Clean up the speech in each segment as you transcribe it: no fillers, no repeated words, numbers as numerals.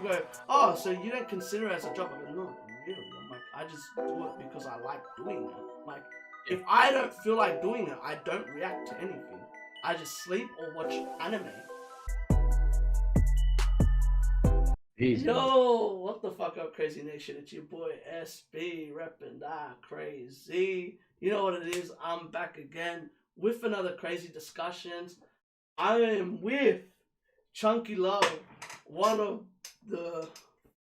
people go, "Oh, so you don't consider it as a job?" I go, "No, really. I'm like, I just do it because I like doing it. Like, Yeah. if I don't feel like doing it, I don't react to anything. I just sleep or watch anime." Easy, man. Yo, what the fuck up, Crazy Nation? It's your boy SB repping that Kraayziie. You know what it is? I'm back again with another crazy discussions. I am with Chunky Love, one of the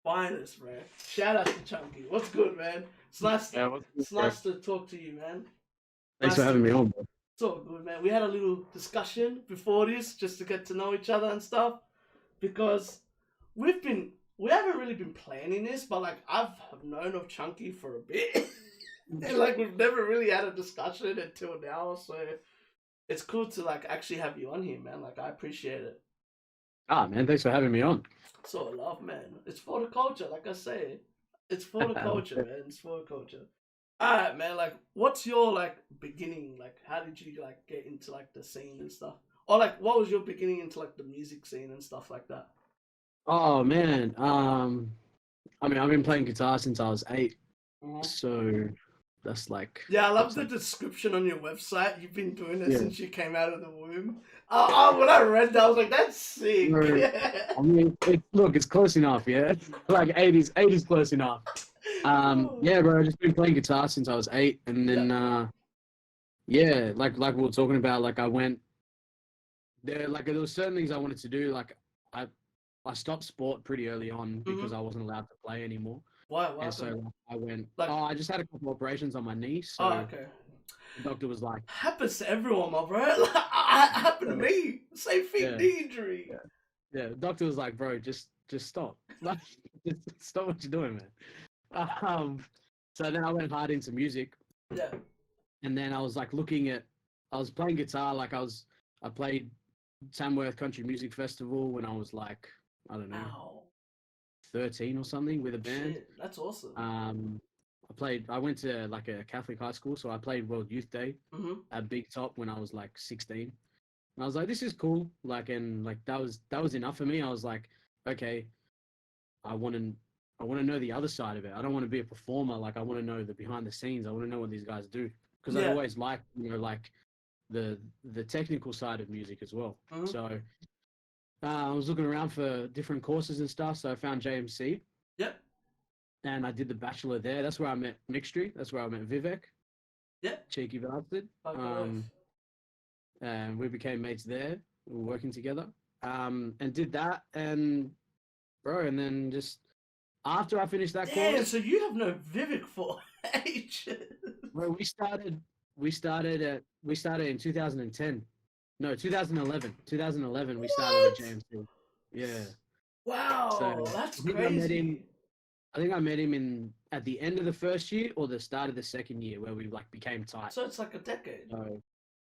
finest, man. Shout out to Chunky. What's good, man? It's nice. Yeah, what's good, It's bro? nice to talk to you, man. Thanks for Nice having to me on, bro. talk, good, man. We had a little discussion before this just to get to know each other and stuff because we haven't really been planning this, but like I've known of Chunky for a bit. And like we've never really had a discussion until now, so it's cool to like actually have you on here, man. Like I appreciate it. Ah, man, thanks for having me on. So love, man. It's for the culture, like I say. It's for the culture, man. It's for the culture. Alright, man, like what's your like beginning? Like how did you like get into like the scene and stuff? Or like what was your beginning into like the music scene and stuff like that? Oh man, I mean, I've been playing guitar since I was 8, Mhm. so that's like Yeah, I love that's the like description on your website. You've been doing it yeah. since you came out of the womb. When I read that, I was like, that's sick. Bro, I mean, look, it's close enough, yeah. Like 80s close enough. Yeah, bro, I've just been playing guitar since I was 8, and then Yeah. yeah, like we were talking about, like I went there, like there was certain things I wanted to do, like I I stopped sport pretty early on because Mm-hmm. I wasn't allowed to play anymore. Why? What And so happened? like, I went, Like, oh, I just had a couple operations on my knee. oh, So okay. the doctor was like, Happens to everyone, my bro. Like, happened to uh, me. Same thing, yeah, knee injury. yeah, yeah. The doctor was like, bro, just stop. Like, just stop what you're doing, man. So then I went hard into music. Yeah. And then I was like I was playing guitar. I played Tamworth Country Music Festival when I was like, I don't know, Ow. 13 or something with a band. Shit. That's awesome. I went to like a Catholic high school, so I played World Youth Day Mm-hmm. at Big Top when I was like 16. And I was like, this is cool. Like, and like that was enough for me. I was like, okay, I want to I want to know the other side of it. I don't want to be a performer. Like, I want to know the behind the scenes. I want to know what these guys do because I'd Yeah. always liked, like the technical side of music as well. Mm-hmm. So I was looking around for different courses and stuff. So I found JMC Yep. and I did the bachelor there. That's where I met Mixtry. That's where I met Vivek, Yep. cheeky bastard. Fuck off. And we became mates there. We were working together. And did that, and bro, and then just after I finished that Damn. course, So you have no Vivic for ages. bro, we started in 2010. No, 2011. 2011 we started at What? JMC. Yeah. So Wow. That's I think I met him crazy. I think I met him in at the end of the first year or the start of the second year where we like became tight. So it's like a decade. So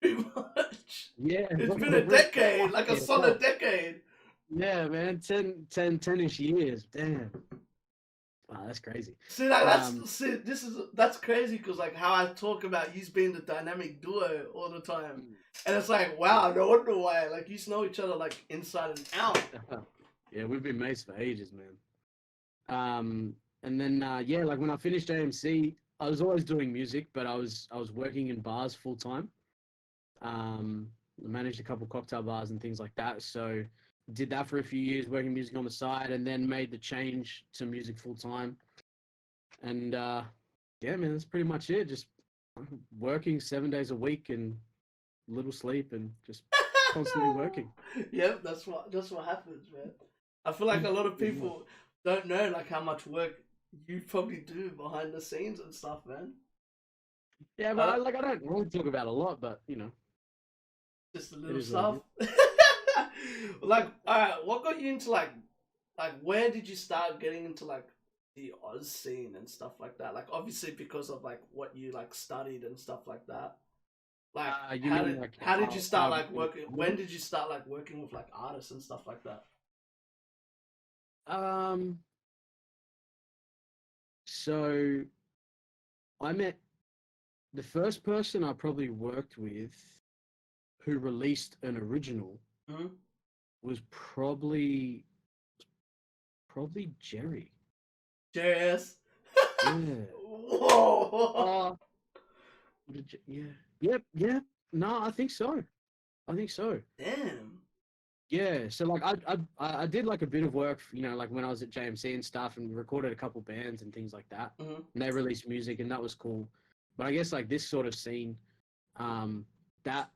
Pretty much. yeah, It's been a decade, like a solid decade. yeah, man, 10-ish years. Damn. Wow, that's crazy. See, like Um, that's crazy because like how I talk about you being the dynamic duo all the time, and it's like wow, no wonder why like you know each other like inside and out. yeah, we've been mates for ages, man. And then yeah, like when I finished AMC, I was always doing music, but I was working in bars full time. I managed a couple cocktail bars and things like that. So did that for a few years, working music on the side, and then made the change to music full time. And yeah, man, that's pretty much it. Just working 7 days a week and little sleep and just constantly working. Yep, that's what happens, man. I feel like a lot of Pretty much. people don't know like how much work you probably do behind the scenes and stuff, man. Yeah, but Uh, I don't really talk about a lot, but you know, just the it little is what stuff. it Like, alright, what got you into like where did you start getting into like the Oz scene and stuff like that? Like obviously because of like what you like studied and stuff like that. Like You mean like how did you start how like working? When did you start like working with like artists and stuff like that? um so I met the first person I probably worked with who released an original Hmm. was Probably Jerry. JS. Yeah. Whoa. Yeah. Yep. Yep. No, I think so. I think so. Damn. Yeah. So like I did like a bit of work, like when I was at JMC and stuff, and recorded a couple bands and things like that. Mm-hmm. And they released music, and that was cool. But I guess like this sort of scene, that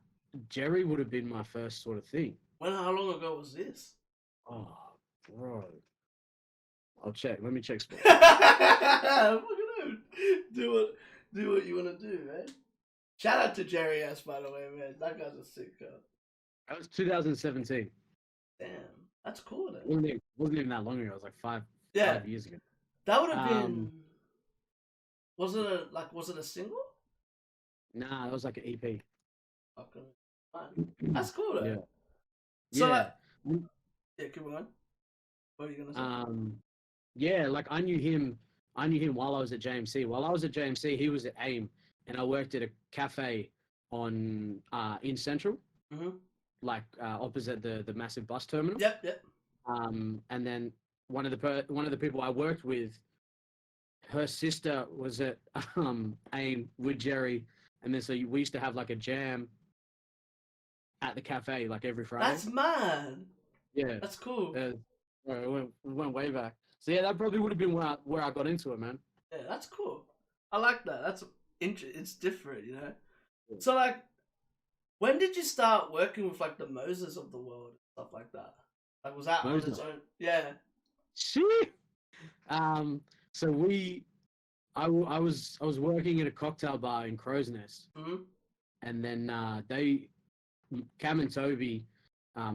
Jerry would have been my first sort of thing. How long ago was this? Oh, bro. I'll check. Let me check sports. Look at him. Do what you want to do, man. Shout out to Jerry S, by the way, man. That guy's a sick guy. That was 2017. Damn, that's cool then. Wasn't even that long ago. It was like five years ago. That would have been. Was it a single? Nah, that was like an EP. Okay. That's cool though. Yeah. So yeah. Yeah, keep going. What are you gonna say? Yeah, like I knew him while I was at JMC. While I was at JMC, he was at AIM, and I worked at a cafe on in Central, like opposite the massive bus terminal. Yep. And then one of the people I worked with, her sister was at AIM with Jerry, and then so we used to have like a jam at the cafe like every Friday. That's mad. Yeah, that's cool. We went way back. So yeah, that probably would have been where I got into it, man. Yeah, that's cool. I like that. That's it's different, you know. Yeah. So like, when did you start working with like the Moses of the world and stuff like that? Like, was that Moses on its own? Yeah. Shit. So I was working at a cocktail bar in Crow's Nest, and then Cam and Toby,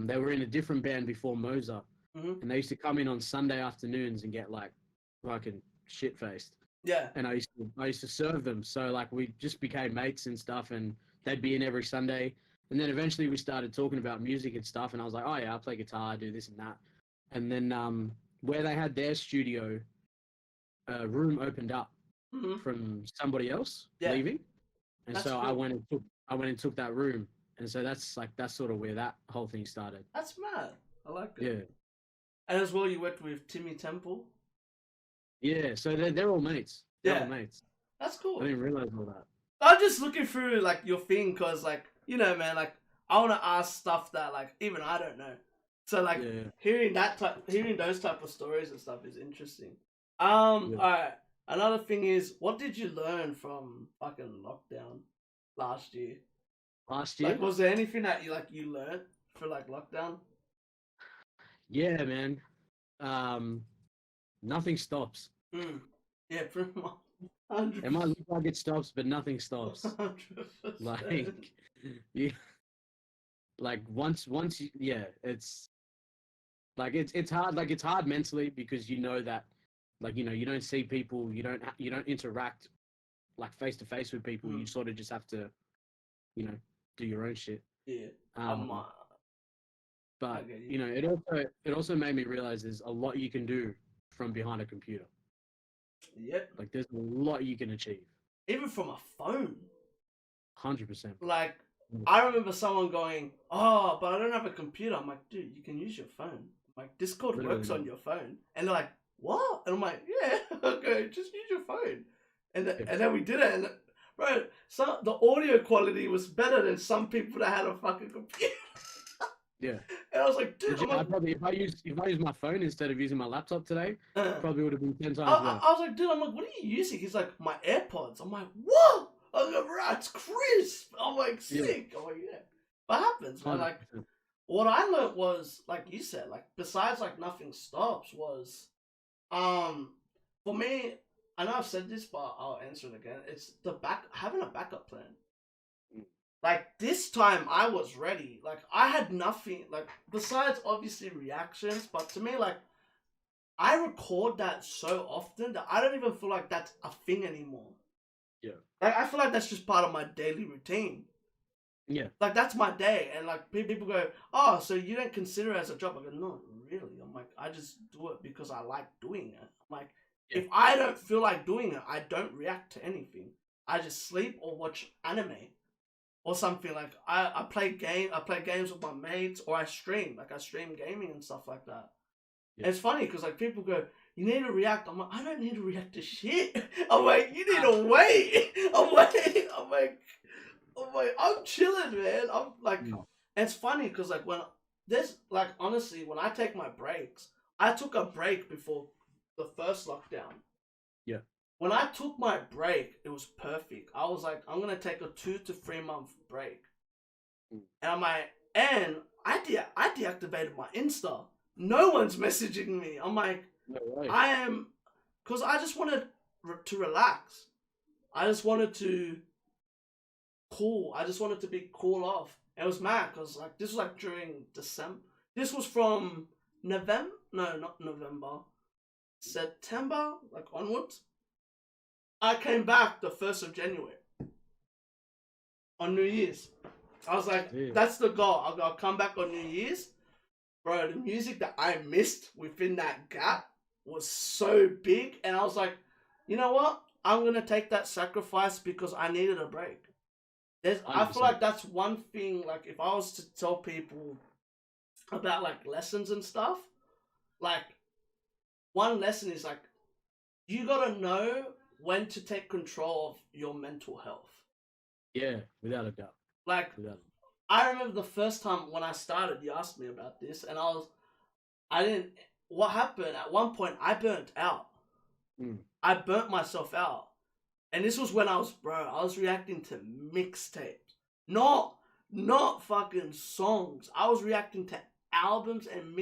they were in a different band before Moser, and they used to come in on Sunday afternoons and get like fucking shit faced. Yeah. And I used to serve them, so like we just became mates and stuff, and they'd be in every Sunday, and then eventually we started talking about music and stuff, and I was like, oh yeah, I play guitar, I do this and that, and then where they had their studio, a room opened up from somebody else leaving, and that's so cool. I went and took that room, and so that's sort of where that whole thing started. That's mad. I like it. Yeah. And as well, you worked with Timmy Temple. Yeah, so they're all mates. They're all mates. That's cool. I didn't realize all that. I'm just looking through like your thing, cause like, you know, man, like I want to ask stuff that like even I don't know. So like hearing those type of stories and stuff is interesting. All right. Another thing is, what did you learn from fucking lockdown last year? Like, was there anything that you learned for like lockdown? Yeah, man. Nothing stops. Yeah, pretty much. 100%. It might look like it stops, but nothing stops. 100%. Like once you, it's like it's hard. Like it's hard mentally because you know that, like you don't see people, you don't interact like face to face with people. You sort of just have to, do your own shit. Yeah. But it also made me realize there's a lot you can do from behind a computer. Yep. Like there's a lot you can achieve. Even from a phone. 100%. Like I remember someone going, "Oh, but I don't have a computer." I'm like, "Dude, you can use your phone. Like Discord works on your phone." And they're like, "What?" And I'm like, "Yeah, okay, just use your phone." And then we did it, and bro, the audio quality was better than some people that had a fucking computer. Yeah. And I was like, dude, if I use my phone instead of using my laptop today, probably would have been 10 times better. I was like, dude, I'm like, what are you using? He's like, my AirPods. I'm like, what? I was like, bro, it's crisp. I'm like, sick. I'm like, yeah. What happens, man? Like, what I learned was, like you said, like, besides, like, nothing stops was, for me, I know I've said this, but I'll answer it again. It's having a backup plan. Like, this time, I was ready. Like, I had nothing, like, besides, obviously, reactions, but to me, like, I record that so often that I don't even feel like that's a thing anymore. Yeah. Like, I feel like that's just part of my daily routine. Yeah. Like, that's my day, and, like, people go, "Oh, so you don't consider it as a job?" I go, "No, really." I'm like, I just do it because I like doing it. I'm like, if I don't feel like doing it, I don't react to anything. I just sleep or watch anime. Or something like I play games with my mates, or I stream gaming and stuff like that. Yeah. And it's funny because like people go, you need to react. I'm like, I don't need to react to shit. I'm like, you need to wait. I'm chilling, man. I'm like, No. and it's funny because like when there's like honestly, when I take my breaks, I took a break before the first lockdown. Yeah. When I took my break, it was perfect. I was like, I'm gonna take a 2 to 3 month break, and I'm like, and I deactivated my Insta. No one's messaging me. I'm like, No way. I am, because I just wanted to relax. I just wanted to cool. I just wanted to be cool off. And it was mad because like this was like during December. This was from November. No, not November. September, like onwards. I came back the 1st of January on New Year's. I was like, Yeah. that's the goal. I'll come back on New Year's. Bro, the music that I missed within that gap was so big. And I was like, you know what? I'm going to take that sacrifice because I needed a break. I feel 100%. like that's one thing, like, if I was to tell people about, like, lessons and stuff, like, one lesson is, like, you got to know when to take control of your mental health. Yeah, without a doubt. Like, Without I remember the first time when I started, you asked me about this, and I didn't, what happened, at one point, I burnt out. I burnt myself out. And this was when I was reacting to mixtapes. Not fucking songs. I was reacting to albums and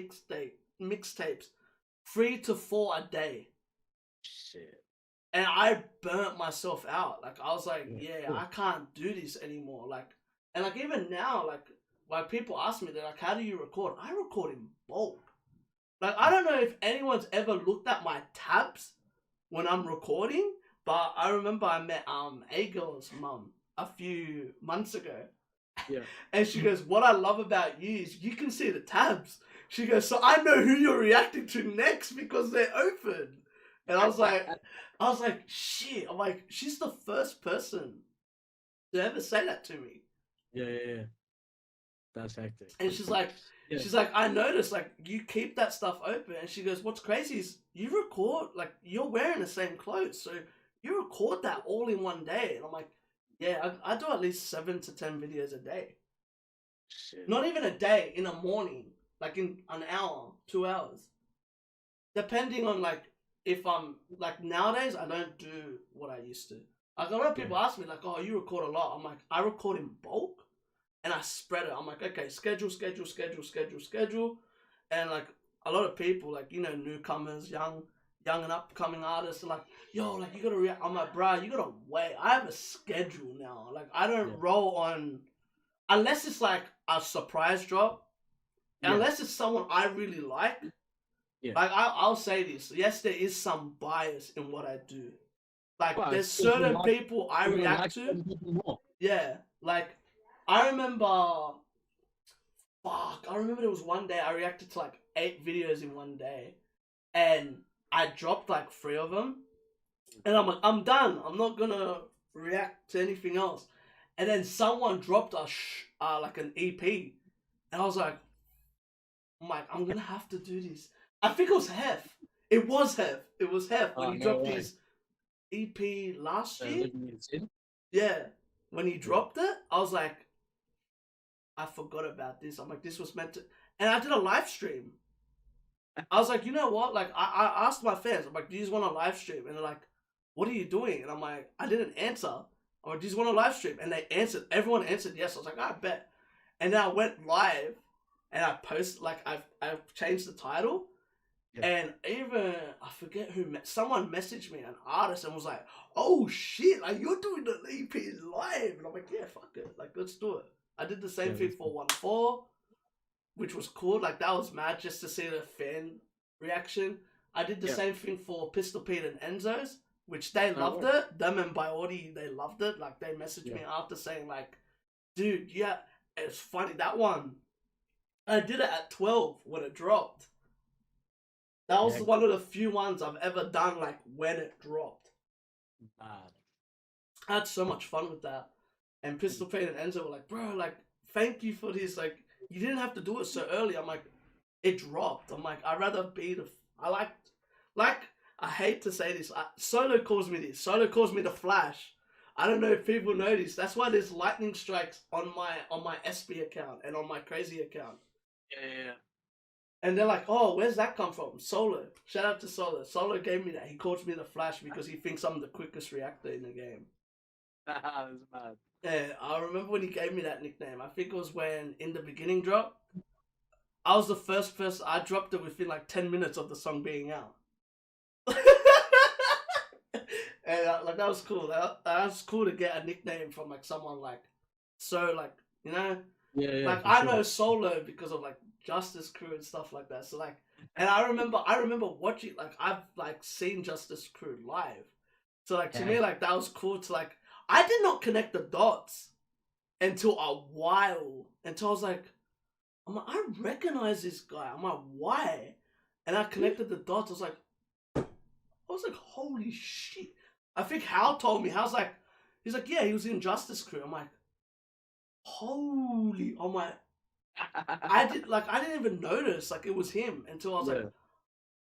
mixtapes. 3 to 4 a day. Shit. And I burnt myself out. Like I was like, Yeah, I can't do this anymore. Like, and like even now, like people ask me, they're like, how do you record? I record in bulk. Like I don't know if anyone's ever looked at my tabs when I'm recording, but I remember I met A-Girl's mum a few months ago. Yeah. And she goes, what I love about you is you can see the tabs. She goes, so I know who you're reacting to next because they're open. And I was like, shit. I'm like, she's the first person to ever say that to me. Yeah. That's hectic. And she's like, I noticed, like, you keep that stuff open. And she goes, what's crazy is you record, like, you're wearing the same clothes. So you record that all in one day. And I'm like, yeah, I do at least 7 to 10 videos a day. Shit. Not even a day, in a morning. Like, in an hour, 2 hours. Depending on, like, if I'm, like, nowadays, I don't do what I used to. Like, a lot of people ask me, like, oh, you record a lot. I'm like, I record in bulk. And I spread it. I'm like, okay, schedule. And like a lot of people, like, you know, newcomers, young and upcoming artists are like, yo, like you gotta react. I'm like, bruh, you gotta wait. I have a schedule now. Like I don't roll on unless it's like a surprise drop. Unless it's someone I really like. Yeah. Like I'll say this. Yes, there is some bias in what I do. Like there's it's certain people I react to. Yeah. Like I remember there was one day I reacted to like 8 videos in one day, and I dropped like 3 of them, and I'm like, I'm done. I'm not gonna react to anything else. And then someone dropped like an EP, and I was like, I'm gonna have to do this. I think it was Hef. It was Hef when he dropped his EP last year. Yeah, when he dropped it, I was like, I forgot about this. I'm like, this was meant to, and I did a live stream. I was like, you know what? Like, I asked my fans, I'm like, do you just want a live stream? And they're like, what are you doing? And I'm like, I didn't answer. I'm like, do you just want a live stream? And they answered. Everyone answered yes. I was like, I bet. And then I went live, and I posted, like, I've changed the title. Yeah. And even, I forget who, someone messaged me, an artist, and was like, oh shit, like, you're doing the EP live. And I'm like, yeah, fuck it. Like, let's do it. I did the same thing for 1-4, which was cool. Like, that was mad just to see the fan reaction. I did the same thing for Pistol Pete and Enzo's, which they loved it. Them and Biotti, they loved it. Like, they messaged me after saying, like, dude, yeah, it's funny. That one, I did it at 12 when it dropped. That was one of the few ones I've ever done, like, when it dropped. I had so much fun with that. And Pistol Pete and Enzo were like, bro, like, thank you for this. Like, you didn't have to do it so early. I'm like, it dropped. I'm like, I'd rather be the. I like. I hate to say this. Solo calls me this. Solo calls me the Flash. I don't know if people know this. That's why there's lightning strikes on my SB account and on my Kraayziie account. Yeah. And they're like, oh, where's that come from? Solo. Shout out to Solo. Solo gave me that. He calls me the Flash because he thinks I'm the quickest reactor in the game. That's mad. Yeah, I remember when he gave me that nickname. I think it was when In the Beginning dropped. I was the first person. I dropped it within like 10 minutes of the song being out. And like that was cool. That was cool to get a nickname from like someone like so like you know Yeah. like I know Solo because of like Justice Crew and stuff like that. So like, and I remember watching like I've like seen Justice Crew live. So like to me like that was cool to like I did not connect the dots until a while until I was like I recognize this guy. I'm like why? And I connected the dots. I was like holy shit. I think Hal told me. He's like, yeah, he was in Justice Crew. I'm like, holy. I'm like, I didn't even notice like it was him until I was like,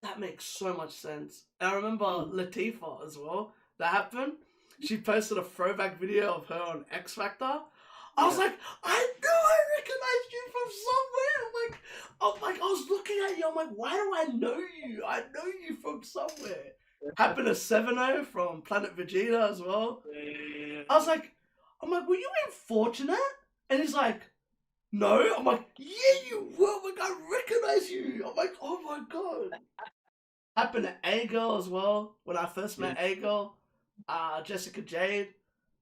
that makes so much sense. And I remember Latifah as well. That happened. She posted a throwback video of her on X Factor. I was like, I knew I recognized you from somewhere. I'm like, I was looking at you. I'm like, why do I know you? I know you from somewhere. Happened to 7-0 from Planet Vegeta as well. I was like, were you in Fortunate? And he's like, no. I'm like, yeah, you were. I'm like, I recognize you. I'm like, oh my god. Happened to A-Girl as well. When I first met A-Girl, Jessica Jade.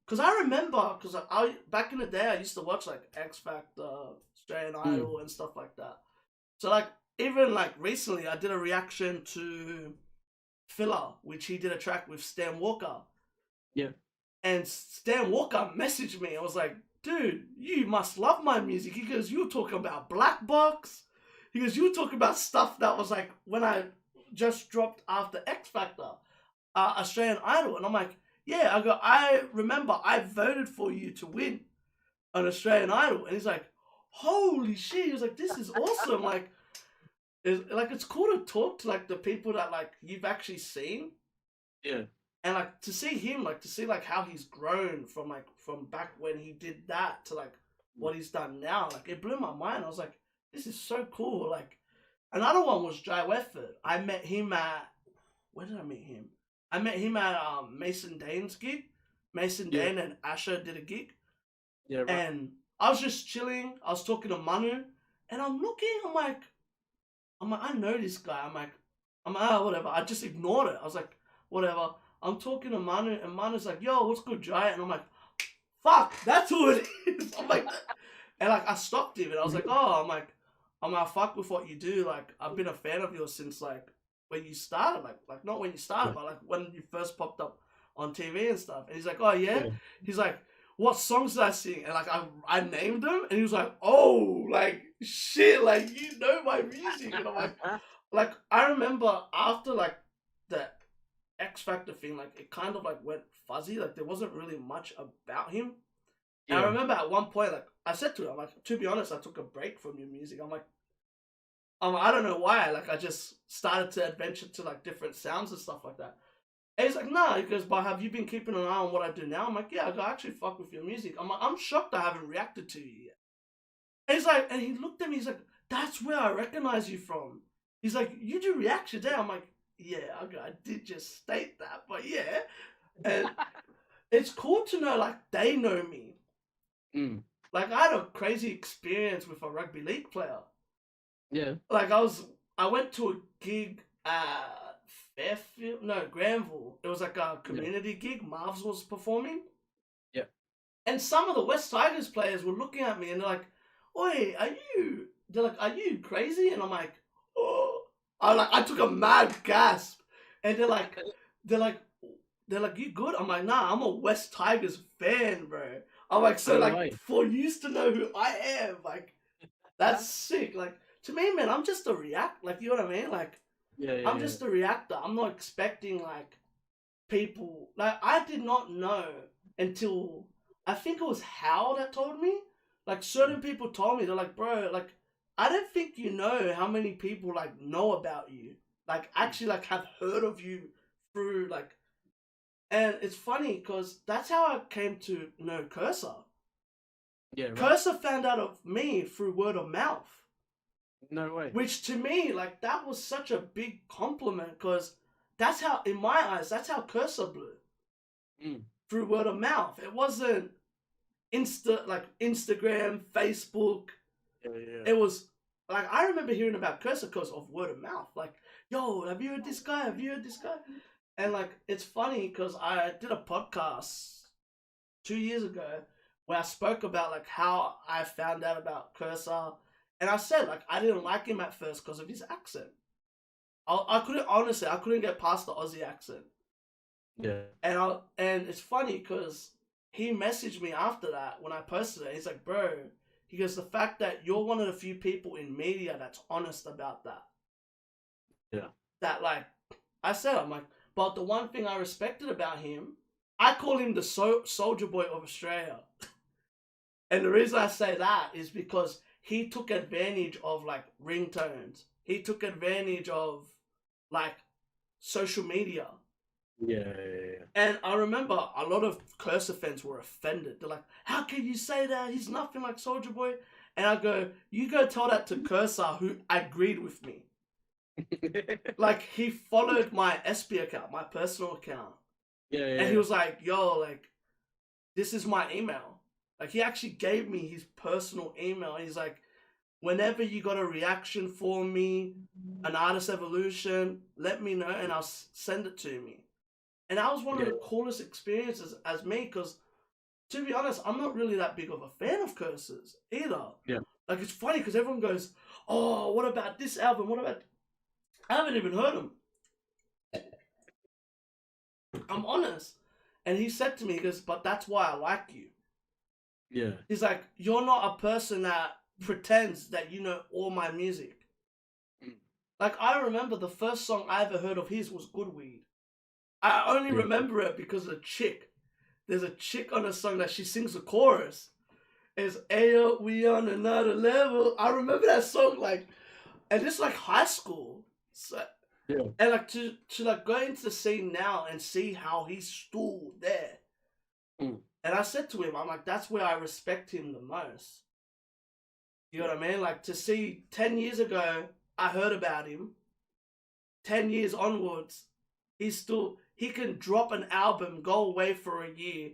Because I remember, I back in the day, I used to watch like X Factor, Australian Idol, and stuff like that. So like, even like recently, I did a reaction to Filler, which he did a track with Stan Walker. Yeah. And Stan Walker messaged me. I was like, dude, you must love my music. He goes, you were talking about Black Box. He goes, you were talking about stuff that was like when I just dropped after X Factor, Australian Idol. And I'm like, yeah, I remember I voted for you to win an Australian Idol. And he's like, holy shit. He was like, this is awesome. Like, it's cool to talk to like the people that like you've actually seen. Yeah. And like to see him, like to see like how he's grown from back when he did that to like what he's done now. Like it blew my mind. I was like, this is so cool. Like another one was Jai Westford. I met him at where did I meet him? I met him at Mason Dane's gig. Mason Dane and Asher did a gig. Yeah. Right. And I was just chilling. I was talking to Manu, and I'm looking. I'm like, I know this guy. I'm like, whatever. I just ignored it. I was like, whatever. I'm talking to Manu, and Manu's like, yo, what's good, Jai? And I'm like, fuck, that's who it is. I'm like, and like, I stopped him, and I was like, oh, I'm like, fuck with what you do. Like, I've been a fan of yours since like when you started, like not when you started, but like when you first popped up on TV and stuff. And he's like, oh yeah. He's like, what songs did I sing? And like I named them, and he was like, oh, like shit, like you know my music. And I'm like I remember after like the X Factor thing, like it kind of like went fuzzy. Like there wasn't really much about him. And I remember at one point, like I said to him, I'm like, to be honest, I took a break from your music. I'm like, I don't know why. Like I just started to adventure to like different sounds and stuff like that. And he's like, nah. He goes, but have you been keeping an eye on what I do now? I'm like, yeah. I actually fuck with your music. I'm like, I'm shocked I haven't reacted to you yet. And he's like, and he looked at me. He's like, that's where I recognize you from. He's like, you do reactions there. I'm like, yeah. I did just state that, but yeah. And it's cool to know like they know me. Like I had a crazy experience with a rugby league player. Yeah. Like I went to a gig at Granville. It was like a community gig. Marv's was performing. Yeah. And some of the West Tigers players were looking at me and they're like, oi, they're like, are you crazy? And I'm like, oh. I took a mad gasp. And they're like, you good? I'm like, nah, I'm a West Tigers fan, bro. I'm like, so like, for you to know who I am, like, that's sick. Like, to me, man, I'm just a reactor. Like, you know what I mean? Like, I'm just a reactor. I'm not expecting, like, people. Like, I did not know until, I think it was Hal that told me. Like, certain people told me, they're like, bro, like, I don't think you know how many people like know about you, like actually like have heard of you through like, and it's funny because that's how I came to know Cursor. Yeah, right. Cursor found out of me through word of mouth, No way. which to me like that was such a big compliment because that's how, in my eyes, that's how Cursor blew through word of mouth. It wasn't Instagram, Facebook. Yeah, yeah. It was like I remember hearing about Cursor because of word of mouth. Like, yo, have you heard this guy? Have you heard this guy? And like, it's funny because I did a podcast 2 years ago where I spoke about like how I found out about Cursor, and I said like I didn't like him at first because of his accent. I couldn't, honestly, I couldn't get past the Aussie accent. Yeah. And it's funny because he messaged me after that when I posted it. He's like, bro, he goes, the fact that you're one of the few people in media that's honest about that. Yeah. That like, I said, I'm like, but the one thing I respected about him, I call him the soldier boy of Australia. And the reason I say that is because he took advantage of like ringtones. He took advantage of like social media. Yeah. And I remember a lot of Cursor fans were offended. They're like, how can you say that? He's nothing like Soldier Boy. And I go, you go tell that to Cursor, who agreed with me. Like, he followed my SB account, my personal account. Yeah. And he was like, yo, like, this is my email. Like, he actually gave me his personal email. He's like, whenever you got a reaction for me, an artist evolution, let me know and I'll send it to me. And that was one of the coolest experiences as me, because to be honest, I'm not really that big of a fan of Curses either. Yeah. Like, it's funny because everyone goes, oh, what about this album? What about... I haven't even heard him. I'm honest. And he said to me, he goes, but that's why I like you. Yeah. He's like, you're not a person that pretends that you know all my music. Like, I remember the first song I ever heard of his was Good Weed. I only remember it because of a chick. There's a chick on a song that she sings the chorus. It's Ayo, we on another level. I remember that song like, and it's like high school. So, and like to like go into the scene now and see how he's still there. And I said to him, I'm like, that's where I respect him the most. You know what I mean? Like to see 10 years ago, I heard about him. 10 years onwards, he can drop an album, go away for a year,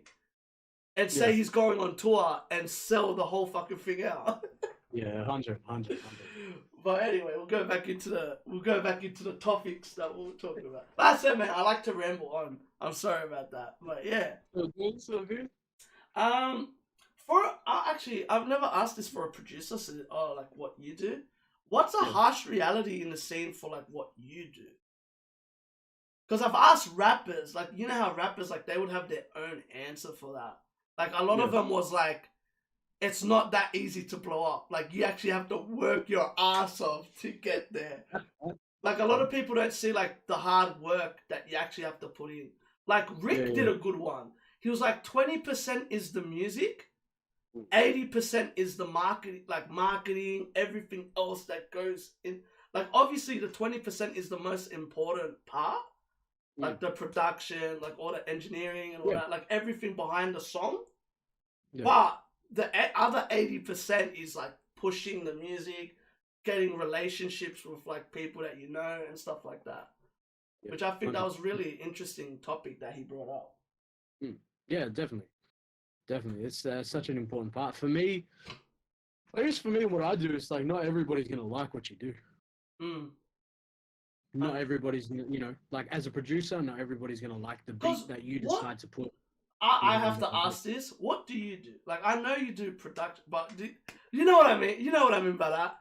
and say he's going on tour and sell the whole fucking thing out. Yeah, 100. But anyway, we'll go back into the topics that we were talking about. But I said, man, I like to ramble on. I'm sorry about that, but yeah. So good. Actually, I've never asked this for a producer. So, like what you do. What's a harsh reality in the scene for like what you do? Because I've asked rappers, like, you know how rappers, like, they would have their own answer for that. Like, a lot of them was like, it's not that easy to blow up. Like, you actually have to work your ass off to get there. Like, a lot of people don't see, like, the hard work that you actually have to put in. Like, Rick did a good one. He was like, 20% is the music, 80% is the marketing, everything else that goes in. Like, obviously, the 20% is the most important part. Like the production, like all the engineering and all that, like everything behind the song. Yeah. But the other 80% is like pushing the music, getting relationships with like people that you know and stuff like that. Yeah. Which I think that was really interesting topic that he brought up. Yeah, definitely. It's such an important part. For me, I guess what I do is like not everybody's going to like what you do. Not everybody's, like as a producer, not everybody's going to like the beat that you decide to put. I have to ask this. What do you do? Like, I know you do production, but you know what I mean? You know what I mean by that?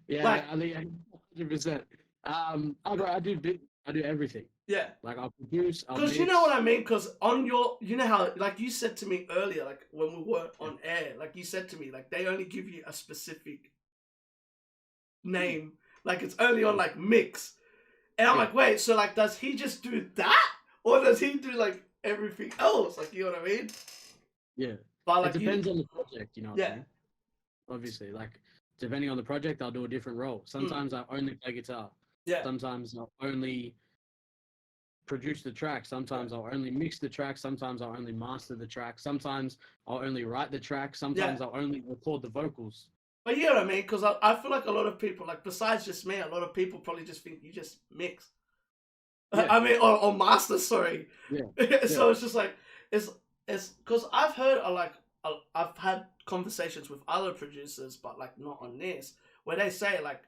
Yeah, like, I think 100%. I do everything. Yeah. Like, I'll produce, because you know what I mean? Because on your, you know how, like you said to me earlier, like when we were on air, like you said to me, like they only give you a specific name. Like, it's only on, like, mix. And I'm like, wait, so, like, does he just do that? Or does he do, like, everything else? Like, you know what I mean? Yeah. But, like, it depends on the project, you know what I mean? Obviously, like, Depending on the project, I'll do a different role. Sometimes I only play guitar. Yeah. Sometimes I'll only produce the track. Sometimes I'll only mix the track. Sometimes I'll only master the track. Sometimes I'll only write the track. Sometimes I'll only record the vocals. But you know what I mean? Because I feel like a lot of people, like besides just me, a lot of people probably just think you just mix. Yeah. I mean, or master, sorry. Yeah. So it's just like, it's because I've heard, I've had conversations with other producers, but like not on this, where they say like,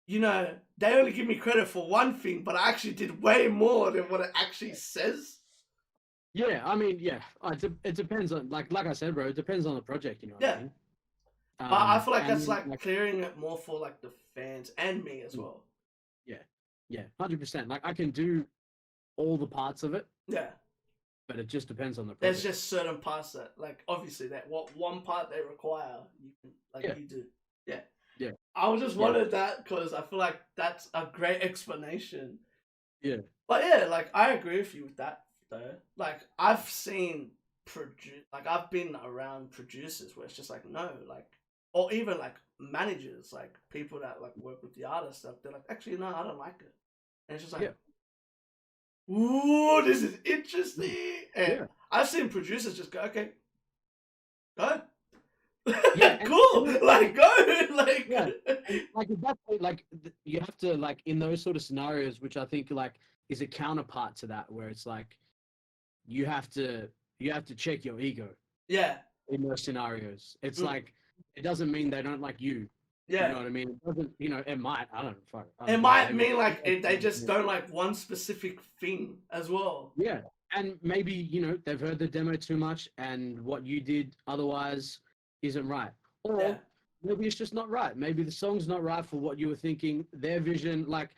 you know, they only give me credit for one thing, but I actually did way more than what it actually says. Yeah, I mean, yeah, it depends on, like I said, bro, it depends on the project, you know what I mean? But I feel like and that's then, like clearing it more for like the fans and me as well. Yeah, 100%. Like I can do all the parts of it, Yeah. but it just depends on the project. There's just certain parts that, like, obviously, that what one part they require, you can, like, you do. Yeah. Yeah. I just wanted that because I feel like that's a great explanation. Yeah. But yeah, like, I agree with you with that, though. Like, I've seen I've been around producers where it's just like, no, like, or even like managers, like people that like work with the artist stuff, they're like, actually, no, I don't like it. And it's just like, ooh, this is interesting. And I've seen producers just go, okay, go. Yeah, cool. Like, go. Like, yeah. And, like at that point, like you have to, like, in those sort of scenarios, which I think like is a counterpart to that, where it's like you have to check your ego. Yeah. In those scenarios, it's like it doesn't mean they don't like you. Yeah. You know what I mean? It doesn't, you know, it might. I don't know. It might mean like they just don't like one specific thing as well. Yeah, and maybe, you know, they've heard the demo too much, and what you did otherwise isn't right, or maybe it's just not right. Maybe the song's not right for what you were thinking. Their vision, like,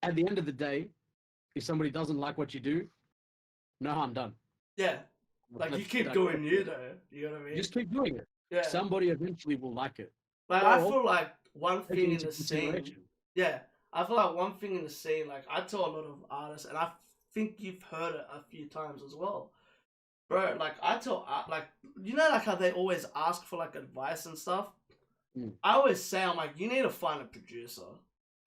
at the end of the day, if somebody doesn't like what you do, no harm done. Yeah. Like, you keep doing you, though. You know what I mean? Just keep doing it. Yeah. Somebody eventually will like it. Like, I feel like one thing in the scene. Yeah. I feel like one thing in the scene, like, I tell a lot of artists, and I think you've heard it a few times as well. Bro, like, I tell, like, you know, like how they always ask for, like, advice and stuff? I always say, I'm like, you need to find a producer.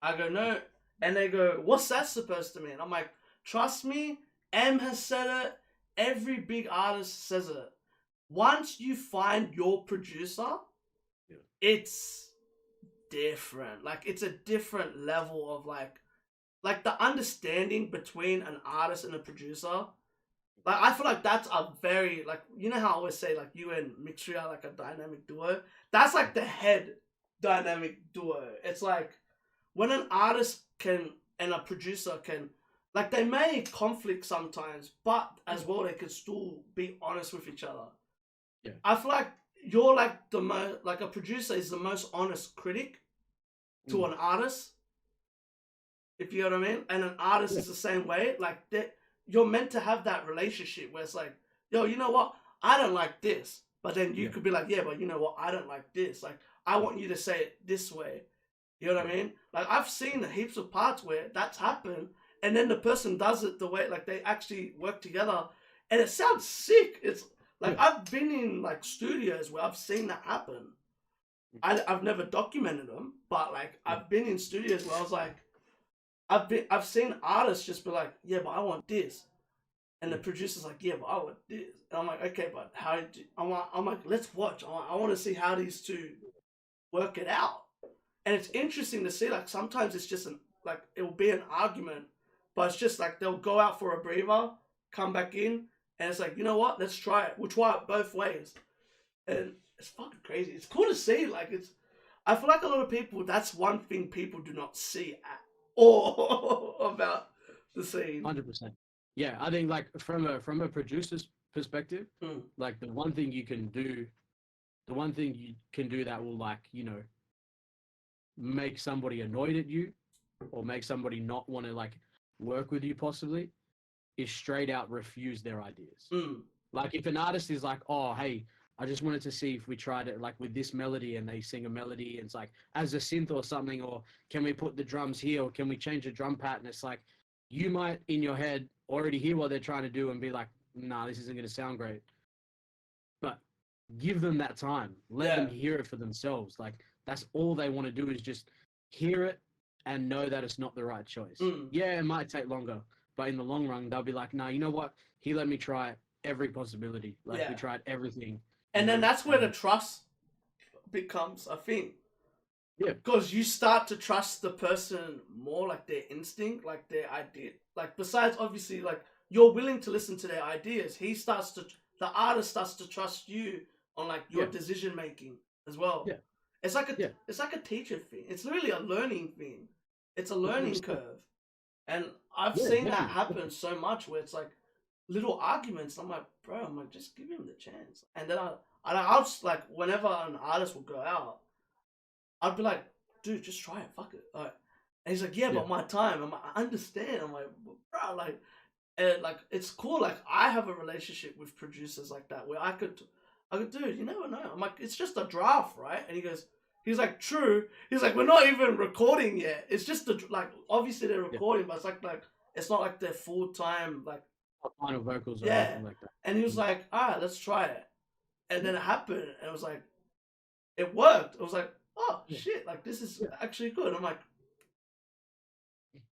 I go, no. And they go, what's that supposed to mean? I'm like, trust me, M has said it. Every big artist says it. Once you find your producer, it's different. Like, it's a different level of like the understanding between an artist and a producer. Like, I feel like that's a very, like, you know how I always say, like, you and Mixry are like a dynamic duo? That's like the head dynamic duo. It's like when an artist can and a producer can, like, they may conflict sometimes, but as well they can still be honest with each other. Yeah. I feel like you're like the most, like, a producer is the most honest critic to an artist, if you know what I mean. And an artist is the same way. Like, you're meant to have that relationship where it's like, yo, you know what? I don't like this, but then you could be like, yeah, but you know what? I don't like this. Like, I want you to say it this way. You know what I mean? Like, I've seen heaps of parts where that's happened, and then the person does it the way, like, they actually work together, and it sounds sick. It's like, I've been in like studios where I've seen that happen. I've never documented them, but like, I've been in studios where I was like, I've seen artists just be like, yeah, but I want this, and the producer's like, yeah, but I want this, and I'm like, okay, but how do I'm like, let's watch. I want to see how these two work it out. And it's interesting to see, like, sometimes it's just like, it will be an argument, but it's just like, they'll go out for a breather, come back in, and it's like, you know what? Let's try it. We'll try it both ways. And it's fucking crazy. It's cool to see. Like, I feel like a lot of people, that's one thing people do not see at all about the scene. 100%. Yeah, I think, like, from a producer's perspective, like, the one thing you can do that will, like, you know, make somebody annoyed at you or make somebody not want to, like, work with you possibly, is straight out refuse their ideas. Like, if an artist is like, oh, hey, I just wanted to see if we tried it like with this melody, and they sing a melody and it's like as a synth or something, or can we put the drums here, or can we change the drum pattern? It's like, you might in your head already hear what they're trying to do and be like, nah, this isn't going to sound great. But give them that time. Let them hear it for themselves. Like that's all they want to do is just hear it and know that it's not the right choice. Yeah, it might take longer, but in the long run, they'll be like, "Nah, you know what? He let me try every possibility. Like we tried everything." And then that's where the trust becomes a thing. Yeah. Because you start to trust the person more, like their instinct, like their idea. Like besides, obviously, like you're willing to listen to their ideas. The artist starts to trust you on like your decision making as well. Yeah. It's like a teacher thing. It's really a learning thing. It's a learning curve. And I've seen that happen so much where it's like little arguments. I'm like, bro, just give him the chance. And then I'll just like, whenever an artist will go out, I'd be like, dude, just try it. Fuck it. Like, and he's like, yeah, but my time. I'm like, I understand. I'm like, bro, like, and like, it's cool. Like, I have a relationship with producers like that where I could, dude, you never know. I'm like, it's just a draft, right? And he's like, true. He's like, we're not even recording yet. It's just like, obviously they're recording, but it's like, it's not like their full time, like, final vocals or anything like that. And he was like, all right, let's try it. And then it happened. And it was like, it worked. It was like, oh shit, like this is actually good. I'm like,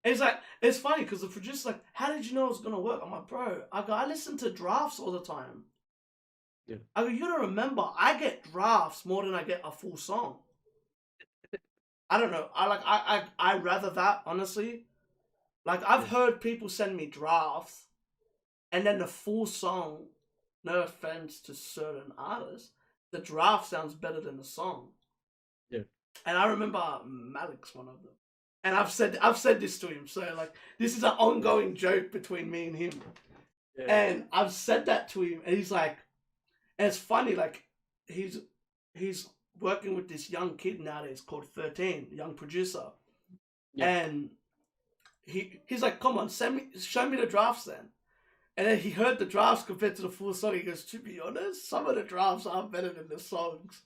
and he's like, it's funny because the producer's like, how did you know it was gonna work? I'm like, bro, I listen to drafts all the time. Yeah. I go, you don't remember, I get drafts more than I get a full song. I don't know. I rather that, honestly. Like I've heard people send me drafts and then the full song, no offense to certain artists, the draft sounds better than the song. Yeah. And I remember Malik's one of them. And I've said this to him. So like this is an ongoing joke between me and him. Yeah. And I've said that to him and he's like, and it's funny, like he's working with this young kid nowadays called 13, young producer. Yeah. And he's like, come on, show me the drafts then. And then he heard the drafts compared to the full song. He goes, to be honest, some of the drafts are better than the songs.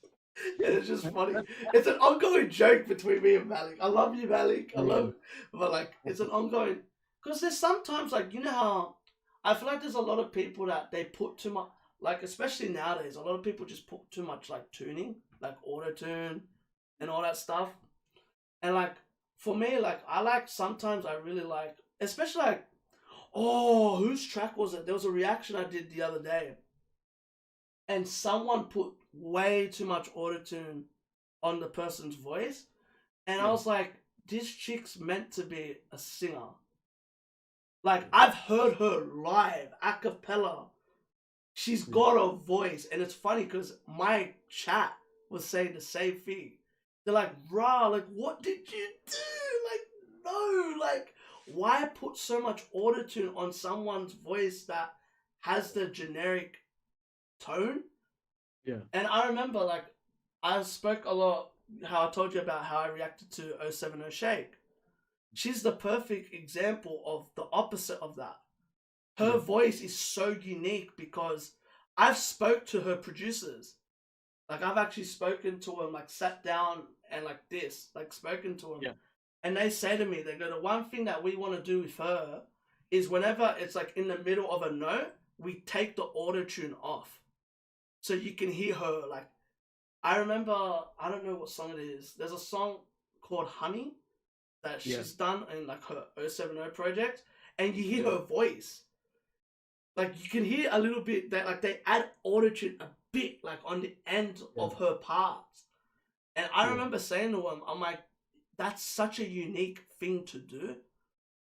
And it's just funny. It's an ongoing joke between me and Malik. I love you, Malik. But like, it's an ongoing, because there's sometimes like, you know how, I feel like there's a lot of people that they put too much, like especially nowadays, a lot of people just put too much like tuning, like auto-tune and all that stuff. And like, for me, like, sometimes I really like, especially like, oh, whose track was it? There was a reaction I did the other day. And someone put way too much autotune on the person's voice. And I was like, this chick's meant to be a singer. Like, I've heard her live, a cappella. She's got a voice. And it's funny because my chat was saying the same thing. They're like, rah, like, what did you do? Like, no, like, why put so much autotune on someone's voice that has the generic tone? Yeah. And I remember, like, I spoke a lot, how I told you about how I reacted to 070 Shake. She's the perfect example of the opposite of that. Her voice is so unique because I've spoke to her producers. Like, I've actually spoken to them, like, sat down and like this, like, spoken to them. Yeah. And they say to me, they go, the one thing that we want to do with her is whenever it's like in the middle of a note, we take the auto-tune off. So you can hear her, like, I remember, I don't know what song it is. There's a song called Honey that she's done in like her 070 project. And you hear her voice. Like, you can hear a little bit that, like, they add auto-tune a bit, like, on the end of her parts. And I remember saying to him, I'm like, that's such a unique thing to do.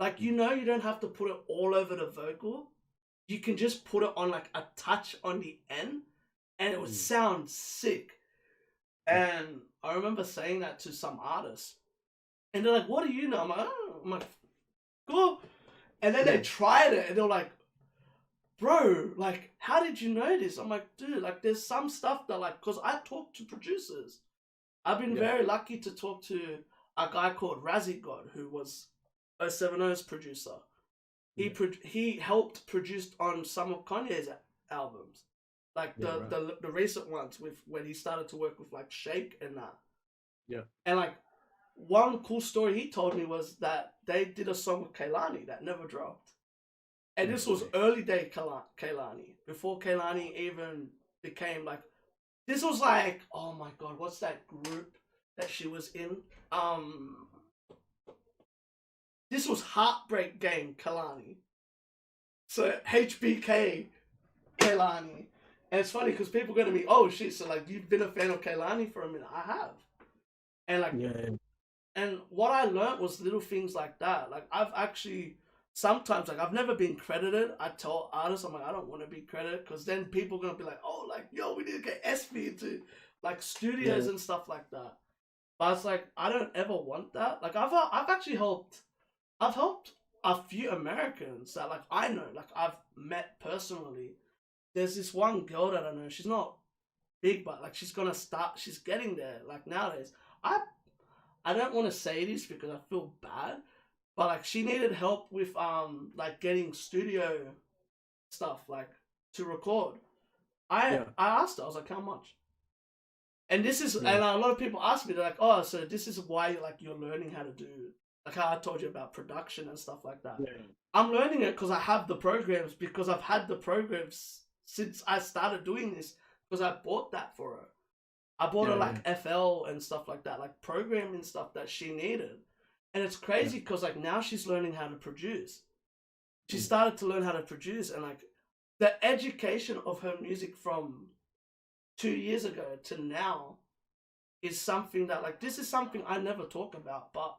Like, you know, you don't have to put it all over the vocal. You can just put it on, like, a touch on the end, and it would sound sick. And I remember saying that to some artists. And they're like, what do you know? I'm like, oh. I'm like, cool. And then they tried it, and they're like, bro, like, how did you know this? I'm like, dude, like, there's some stuff that, like, because I talk to producers. I've been very lucky to talk to a guy called Kraayziie, who was 070's producer. He helped produce on some of Kanye's albums, like the recent ones with when he started to work with like Shake and that. Yeah. And like one cool story he told me was that they did a song with Kehlani that never dropped, and this was early day Kehlani, before Kehlani even became like This was like, oh my god, what's that group that she was in? This was Heartbreak Game Kalani. So HBK Kaylani. And it's funny because people go to me, oh shit, so like you've been a fan of Kaylani for a minute. I have. And like, Yeah. and what I learned was little things like that. Like I've actually sometimes like I've never been credited. I tell artists, I'm like, I don't want to be credited because then people are gonna be like, oh, like yo, we need to get SB to like studios Yeah. and stuff like that. But it's like I don't ever want that. Like I've actually I've helped a few Americans that like I know, like I've met personally. There's this one girl that I know. She's not big, but like she's gonna start. She's getting there. Like nowadays, I I don't want to say this because I feel bad, but like she needed help with like getting studio stuff like to record. Yeah. I asked her. I was like, how much? And this is Yeah. and a lot of people ask me. They're like, oh, so this is why like you're learning how to do like how I told you about production and stuff like that. Yeah. I'm learning it because I have the programs because I've had the programs since I started doing this because I bought that for her. I bought her Yeah. like FL and stuff like that, like programming stuff that she needed. And it's crazy because like now she's learning how to produce. She Mm. started to learn how to produce and like the education of her music from 2 years ago to now is something that like this is something I never talk about, but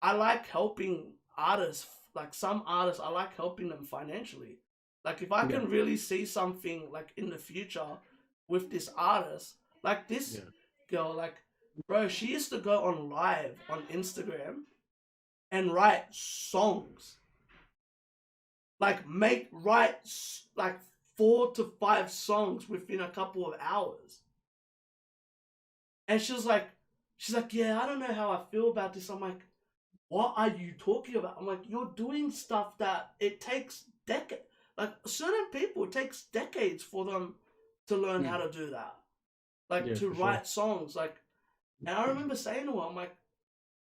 I like helping artists. Like some artists, I like helping them financially. Like if I Yeah. can really see something like in the future with this artist, like this Yeah. girl, like bro, she used to go on live on Instagram and write songs. Like like 4 to 5 songs within a couple of hours. And she's like, yeah, I don't know how I feel about this. I'm like, what are you talking about? I'm like, you're doing stuff that it takes decades. Like certain people, it takes decades for them to learn how to do that. Like Yeah, to for sure. write songs. Like, and I remember saying to her, I'm like,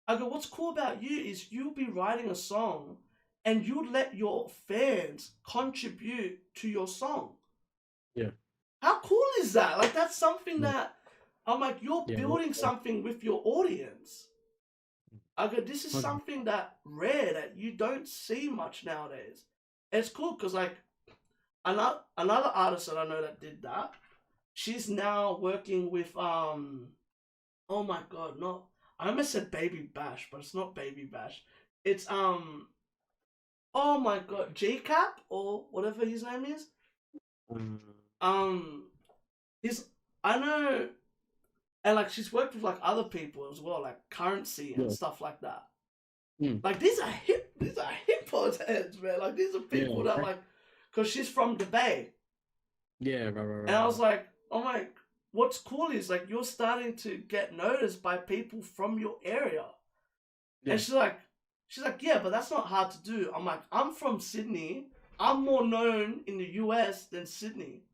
I go, what's cool about you is you'll be writing a song and you let your fans contribute to your song. Yeah. How cool is that? Like that's something Yeah. that I'm like, you're Yeah. building something with your audience. I go, this is 100%. something that rare that you don't see much nowadays. It's cool because like another artist that I know that did that, she's now working with oh my god, not I almost said Baby Bash, but it's not Baby Bash. It's oh my god, G Cap or whatever his name is. Um, Um he's I know and like she's worked with like other people as well, like Currency and Yeah. stuff like that. Mm. Like these are hip hop heads, man. Like these are people Yeah. that like, cause she's from the Bay, Yeah. Right. and I was like, oh my, what's cool is like you're starting to get noticed by people from your area, Yeah. and she's like, yeah, but that's not hard to do. I'm like, I'm from Sydney. I'm more known in the US than Sydney,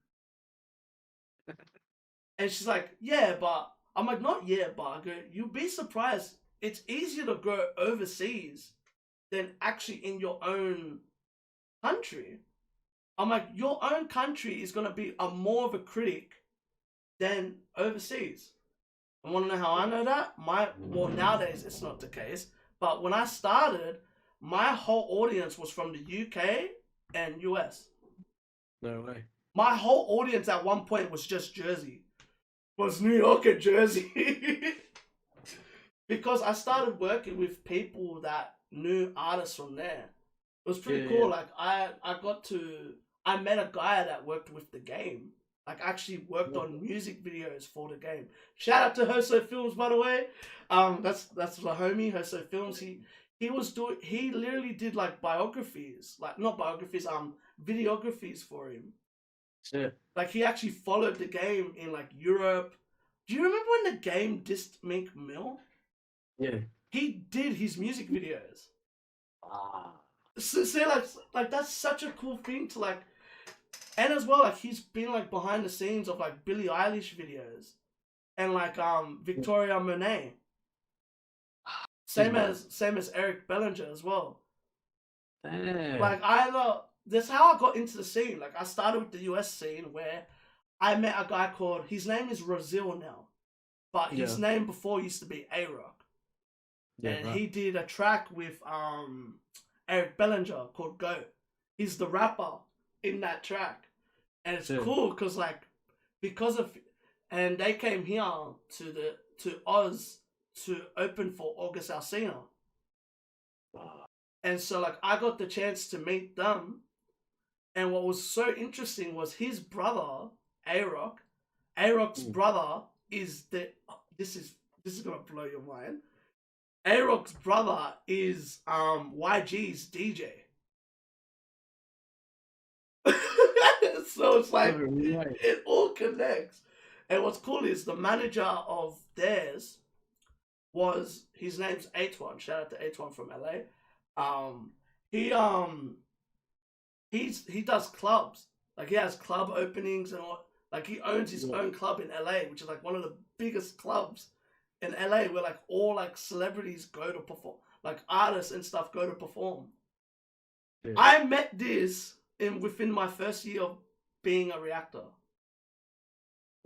and she's like, yeah, but I'm like, not yeah, but I go, you'd be surprised. It's easier to grow overseas than actually in your own country. I'm like, your own country is gonna be a more of a critic than overseas. And want to know how I know that? Well, nowadays it's not the case, but when I started, my whole audience was from the UK and US. No way. My whole audience at one point was just Jersey, was New York and Jersey. Because I started working with people that knew artists from there. It was pretty cool. Yeah. Like I met a guy that worked with the game. Like actually worked on music videos for the game. Shout out to Hoso Films, by the way. That's the homie Hoso Films. He literally did like biographies, like not biographies, videographies for him. Shit. Like he actually followed the game in like Europe. Do you remember when the game dissed Mink Mill? Yeah. He did his music videos. Ah. So like that's such a cool thing to like, and as well like he's been like behind the scenes of like Billie Eilish videos, and like Victoria Monet. Same as Eric Bellinger as well. Damn. Like I love that's how I got into the scene. Like I started with the US scene where I met a guy called, his name is Razil now, but his Yeah. name before used to be A-Rock. Yeah, And right. he did a track with Eric Bellinger called Go. He's the rapper in that track. And it's cool because like, because of, and they came here to Oz to open for August Alsina. And so like I got the chance to meet them. And what was so interesting was his brother, A-Rock. A-Rock's brother is this is gonna blow your mind. A-Rock's brother is YG's DJ. So it's like it all connects. And what's cool is the manager of theirs was, his name's H1. Shout out to H1 from LA. He he does clubs. Like he has club openings and all. Like he owns his own club in LA, which is like one of the biggest clubs in LA, where like all like celebrities go to perform, like artists and stuff go to perform. Yeah. I met this within my first year of being a reactor.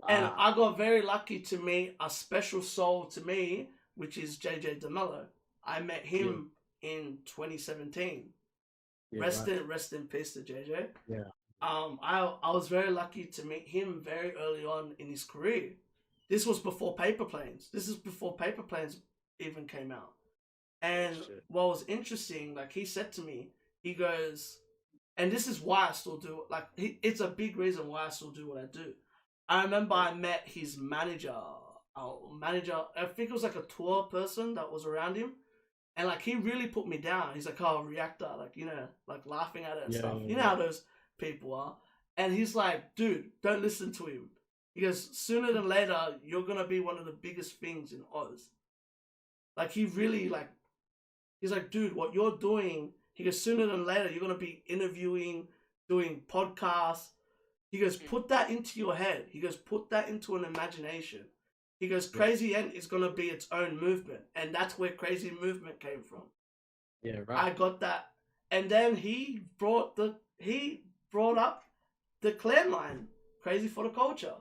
And I got very lucky to meet a special soul to me, which is JJ DeMello. I met him in 2017. Yeah, rest in peace to JJ. Yeah. I was very lucky to meet him very early on in his career. This was before Paper Planes. This is before Paper Planes even came out. And what was interesting, like he said to me, he goes, and this is why I still do it. Like it's a big reason why I still do what I do. I remember I met his manager. I think it was like a tour person that was around him. And like he really put me down. He's like, oh, reactor, like, you know, like laughing at it and stuff. You know how those people are. And he's like, dude, don't listen to him. He goes, sooner than later, you're gonna be one of the biggest things in Oz. Like he really like, he's like, dude, what you're doing, he goes, sooner than later, you're gonna be interviewing, doing podcasts. He goes, put that into your head. He goes, put that into an imagination. He goes, Kraayziie is going to be its own movement. And that's where Kraayziie movement came from. Yeah, right. I got that. And then he brought up the clan line, Kraayziie for the culture.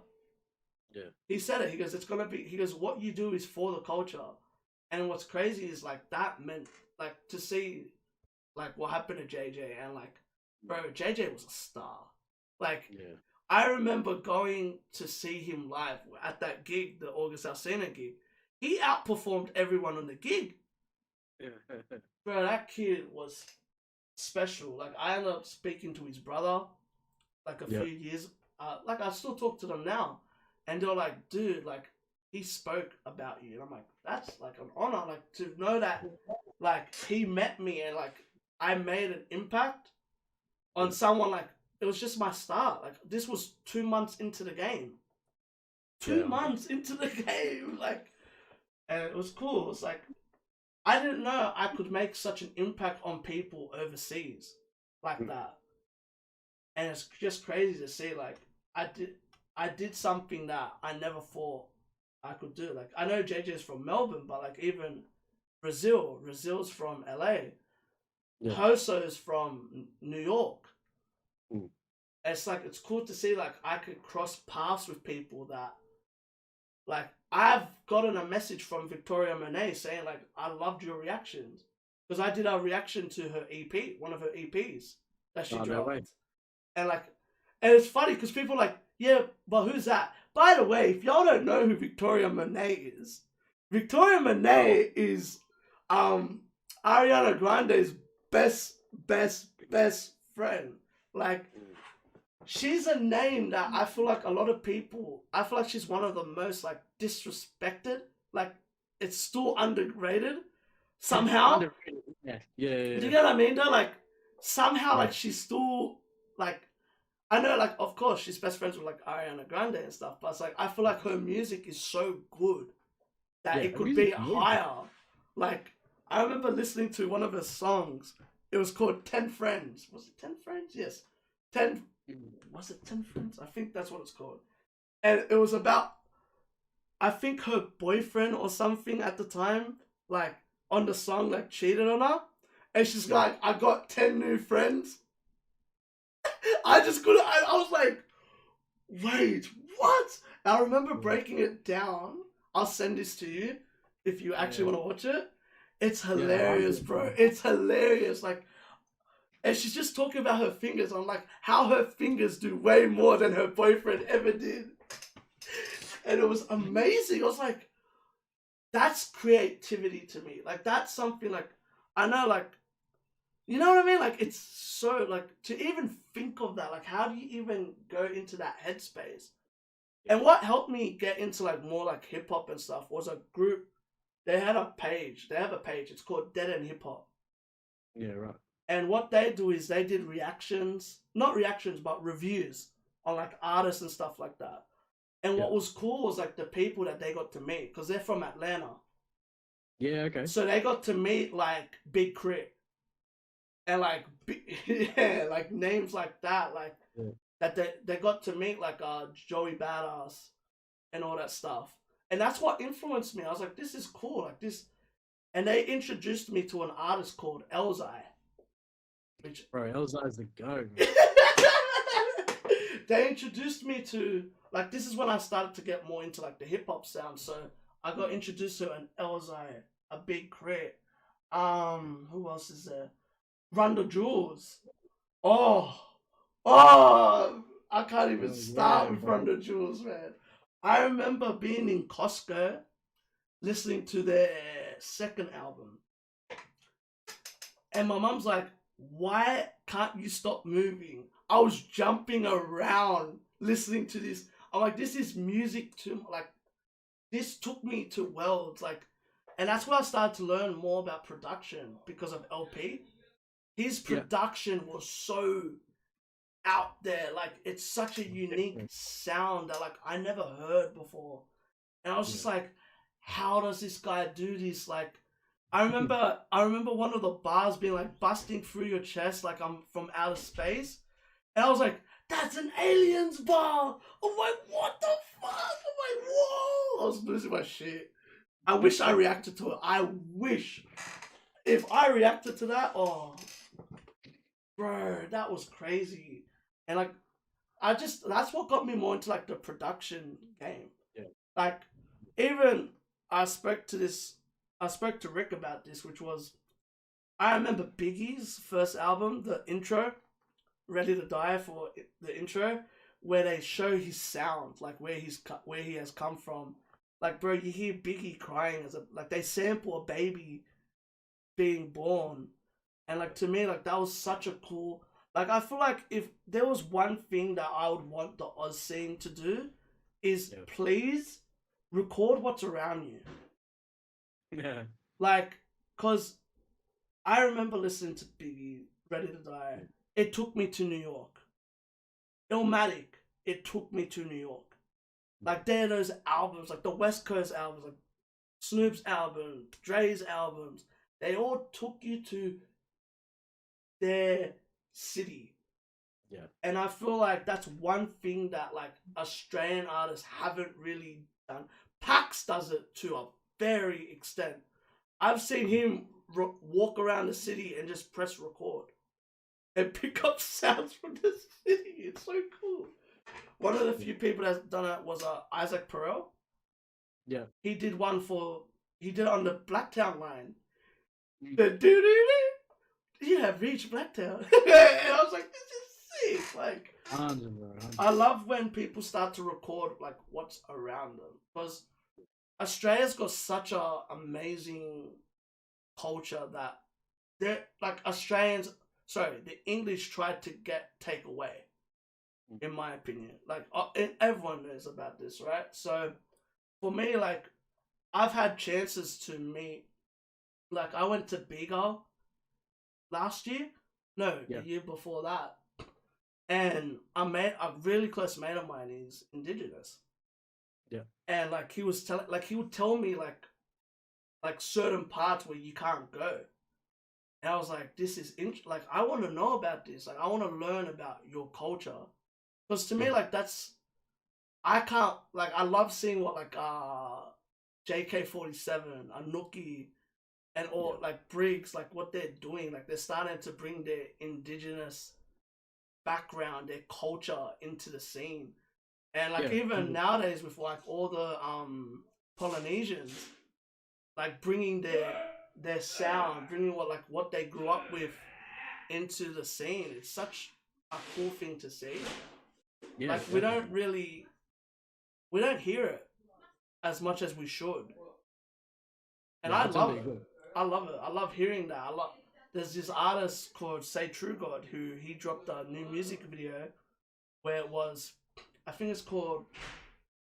Yeah. He said it. He goes, it's going to be, he goes, what you do is for the culture. And what's crazy is like that meant, like to see like what happened to JJ, and like, bro, JJ was a star. Like, I remember going to see him live at that gig, the August Alsina gig. He outperformed everyone on the gig. Bro, that kid was special. Like, I ended up speaking to his brother, like a few years. Like, I still talk to them now. And they're like, dude, like, he spoke about you. And I'm like, that's like an honor. Like, to know that, like, he met me and like, I made an impact on someone. Like, it was just my start. Like, this was 2 months into the game. 2 months into the game. Like, and it was cool. It was like, I didn't know I could make such an impact on people overseas like that. And it's just crazy to see, like, I did something that I never thought I could do. Like, I know JJ's from Melbourne, but like even Brazil's from LA. Hoso's from New York. It's like, it's cool to see like I could cross paths with people that, like, I've gotten a message from Victoria Monet saying like, I loved your reactions, because I did a reaction to her EP, one of her EPs that she dropped. No, and like, and it's funny because people are like, yeah, but who's that? By the way, if y'all don't know who Victoria Monet is, Victoria Monet is Ariana Grande's best friend. Like, she's a name that I feel like a lot of people, I feel like she's one of the most like disrespected. Like, it's still underrated somehow. Yeah. Do you get what I mean? Though, like, somehow like she's still like, I know, like, of course she's best friends with like Ariana Grande and stuff, but it's like I feel like her music is so good that it could be higher. Like, I remember listening to one of her songs. It was called 10 Friends. Was it 10 Friends? Yes. 10. Was it 10 Friends? I think that's what it's called. And it was about, I think her boyfriend or something at the time, like, on the song, like, cheated on her. And she's like, I got 10 new friends. I just couldn't, I was like, wait, what? I remember Yeah. breaking it down. I'll send this to you if you actually Yeah. want to watch it. It's Yeah, hilarious, 100%. bro. It's hilarious. Like, and she's just talking about her fingers. I'm like, how her fingers do way more than her boyfriend ever did. And it was amazing. I was like, that's creativity to me. Like, that's something like, I know, like, you know what I mean? Like, it's so, like, to even think of that, like, how do you even go into that headspace? And what helped me get into, like, more, like, hip hop and stuff was a group. They had a page. They have a page. It's called Dead End Hip Hop. Yeah, right. And what they do is they did reactions, not reactions, but reviews on, like, artists and stuff like that. And Yeah. what was cool was, like, the people that they got to meet, because they're from Atlanta. Yeah, okay. So they got to meet, like, Big Crit. And, like, yeah, like, names like that, like, Yeah. that they got to meet, like, Joey Badass and all that stuff. And that's what influenced me. I was like, this is cool, like, this. And they introduced me to an artist called Elzai. Which Bro, Elzai's the go, man. they introduced me to, like, this is when I started to get more into, like, the hip hop sound. So I got introduced to an Elzai, a Big Crit. Who else is there? Run the Jewels. Oh, I can't even Oh, start yeah, with bro. Run the Jewels, man. I remember being in Costco listening to their second album. And my mom's like, why can't you stop moving? I was jumping around listening to this. I'm like, this is music to, like, this took me to worlds. Like, and that's where I started to learn more about production because of LP. His Yeah. production was so out there. Like, it's such a unique sound that, like, I never heard before. And I was just like, how does this guy do this? Like, I remember one of the bars being like busting through your chest like I'm from outer space. And I was like, that's an aliens bar. I'm like, what the fuck? I'm like, whoa. I was losing my shit. I wish I reacted to it. I wish. If I reacted to that, oh, bro, that was crazy. And, like, that's what got me more into, like, the production game. Yeah. Like, even I spoke to Rick about this, which was, I remember Biggie's first album, the intro, Ready to Die for the intro, where they show his sound, like where he has come from. Like, bro, you hear Biggie crying like, they sample a baby being born, and, like, to me, like, that was such a cool. Like, I feel like if there was one thing that I would want the Oz scene to do, is please record what's around you. Yeah. Like, cause I remember listening to Biggie, Ready to Die. It took me to New York. Illmatic, it took me to New York. Like, there are those albums, like the West Coast albums, like Snoop's album, Dre's albums. They all took you to their city. Yeah. And I feel like that's one thing that, like, Australian artists haven't really done. Pax does it to a very extent. I've seen him walk around the city and just press record and pick up sounds from the city. It's so cool. One of the few people that's done it was Isaac Perel. Yeah. He did it on the Blacktown line. Mm. The doo-doo-doo, you have reached Blacktown. And I was like, this is sick. Like, 100, bro. 100. I love when people start to record, like, what's around them, because Australia's got such a amazing culture that they're like the English tried to take away, in my opinion. Like, and everyone knows about this, right? So for me, like, I've had chances to meet, like, I went to Bega last year, no, Yeah. the year before that, and I met a really close mate of mine is Indigenous. Yeah. And, like, he would tell me, like certain parts where you can't go. And I was like, this is like, I want to know about this. Like, I want to learn about your culture. Because to me, like, I can't, like, I love seeing what, like, JK47, Anuki, and all, like, Briggs, like, what they're doing. Like, they're starting to bring their Indigenous background, their culture into the scene. And like Yeah. even nowadays with like all the Polynesians, like bringing their sound, bringing what they grew up with into the scene. It's such a cool thing to see. Yeah. Like we don't hear it as much as we should. And Yeah, I I love totally it. agree. I love it. I love hearing that. I love. There's this artist called Say True God who he dropped a new music video where it was, I think it's called.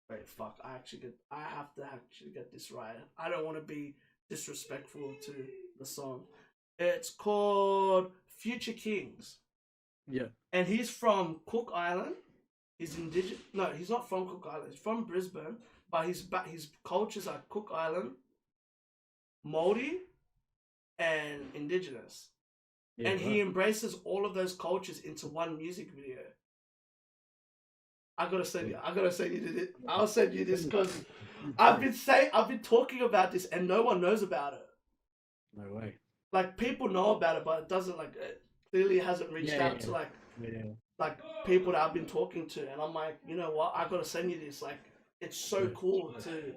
Wait, fuck! I have to actually get this right. I don't want to be disrespectful to the song. It's called Future Kings, Yeah. and he's from Cook Island. He's indigenous. No, he's not from Cook Island. He's from Brisbane, but his cultures are Cook Island, Maori, and indigenous. Yeah. And Right. he embraces all of those cultures into one music video. I gotta send you. I gotta send you this. I'll send you this because I've been talking about this and no one knows about it. No way. Like people know about it, but it doesn't like it clearly hasn't reached Yeah, out to like Yeah. people that I've been talking to, and I'm like, you know what? I gotta send you this. Like, it's so Yeah. cool to.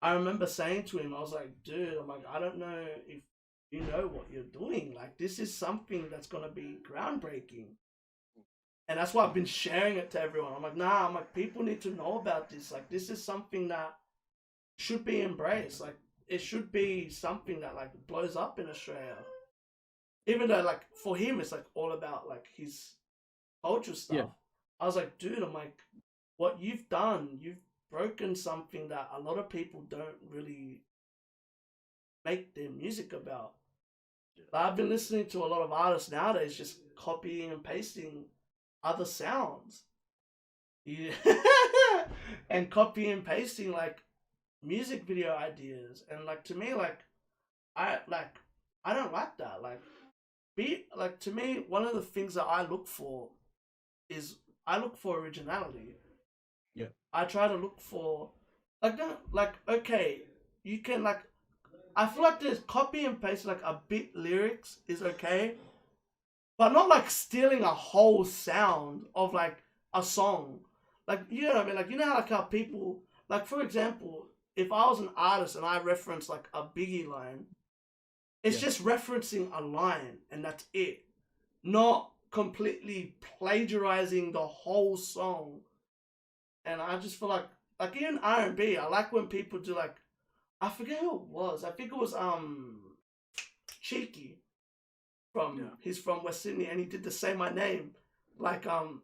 I remember saying to him, I was like, dude, I'm like, I don't know if you know what you're doing. Like, this is something that's gonna be groundbreaking. And that's why I've been sharing it to everyone. I'm like, nah, I'm like, people need to know about this. Like, this is something that should be embraced. Like, it should be something that like blows up in Australia. Even though like for him it's like all about like his culture stuff. Yeah. I was like, dude, I'm like, what you've done, you've broken something that a lot of people don't really make their music about. Like, I've been listening to a lot of artists nowadays just copying and pasting other sounds. Yeah. And copying and pasting like music video ideas. And like to me, I don't like that. To me, one of the things that I look for is I look for originality. Yeah. I try to look for okay, you can like I feel like there's copy and paste like a bit lyrics is okay, but not like stealing a whole sound of like a song. Like you know what I mean? Like you know how people like for example, if I was an artist and I reference like a Biggie line, it's just referencing a line and that's it. Not completely plagiarizing the whole song. And I just feel like even R&B, I like when people do like I forget who it was. I think it was Cheeky he's from West Sydney and he did the Say My Name. Like Well,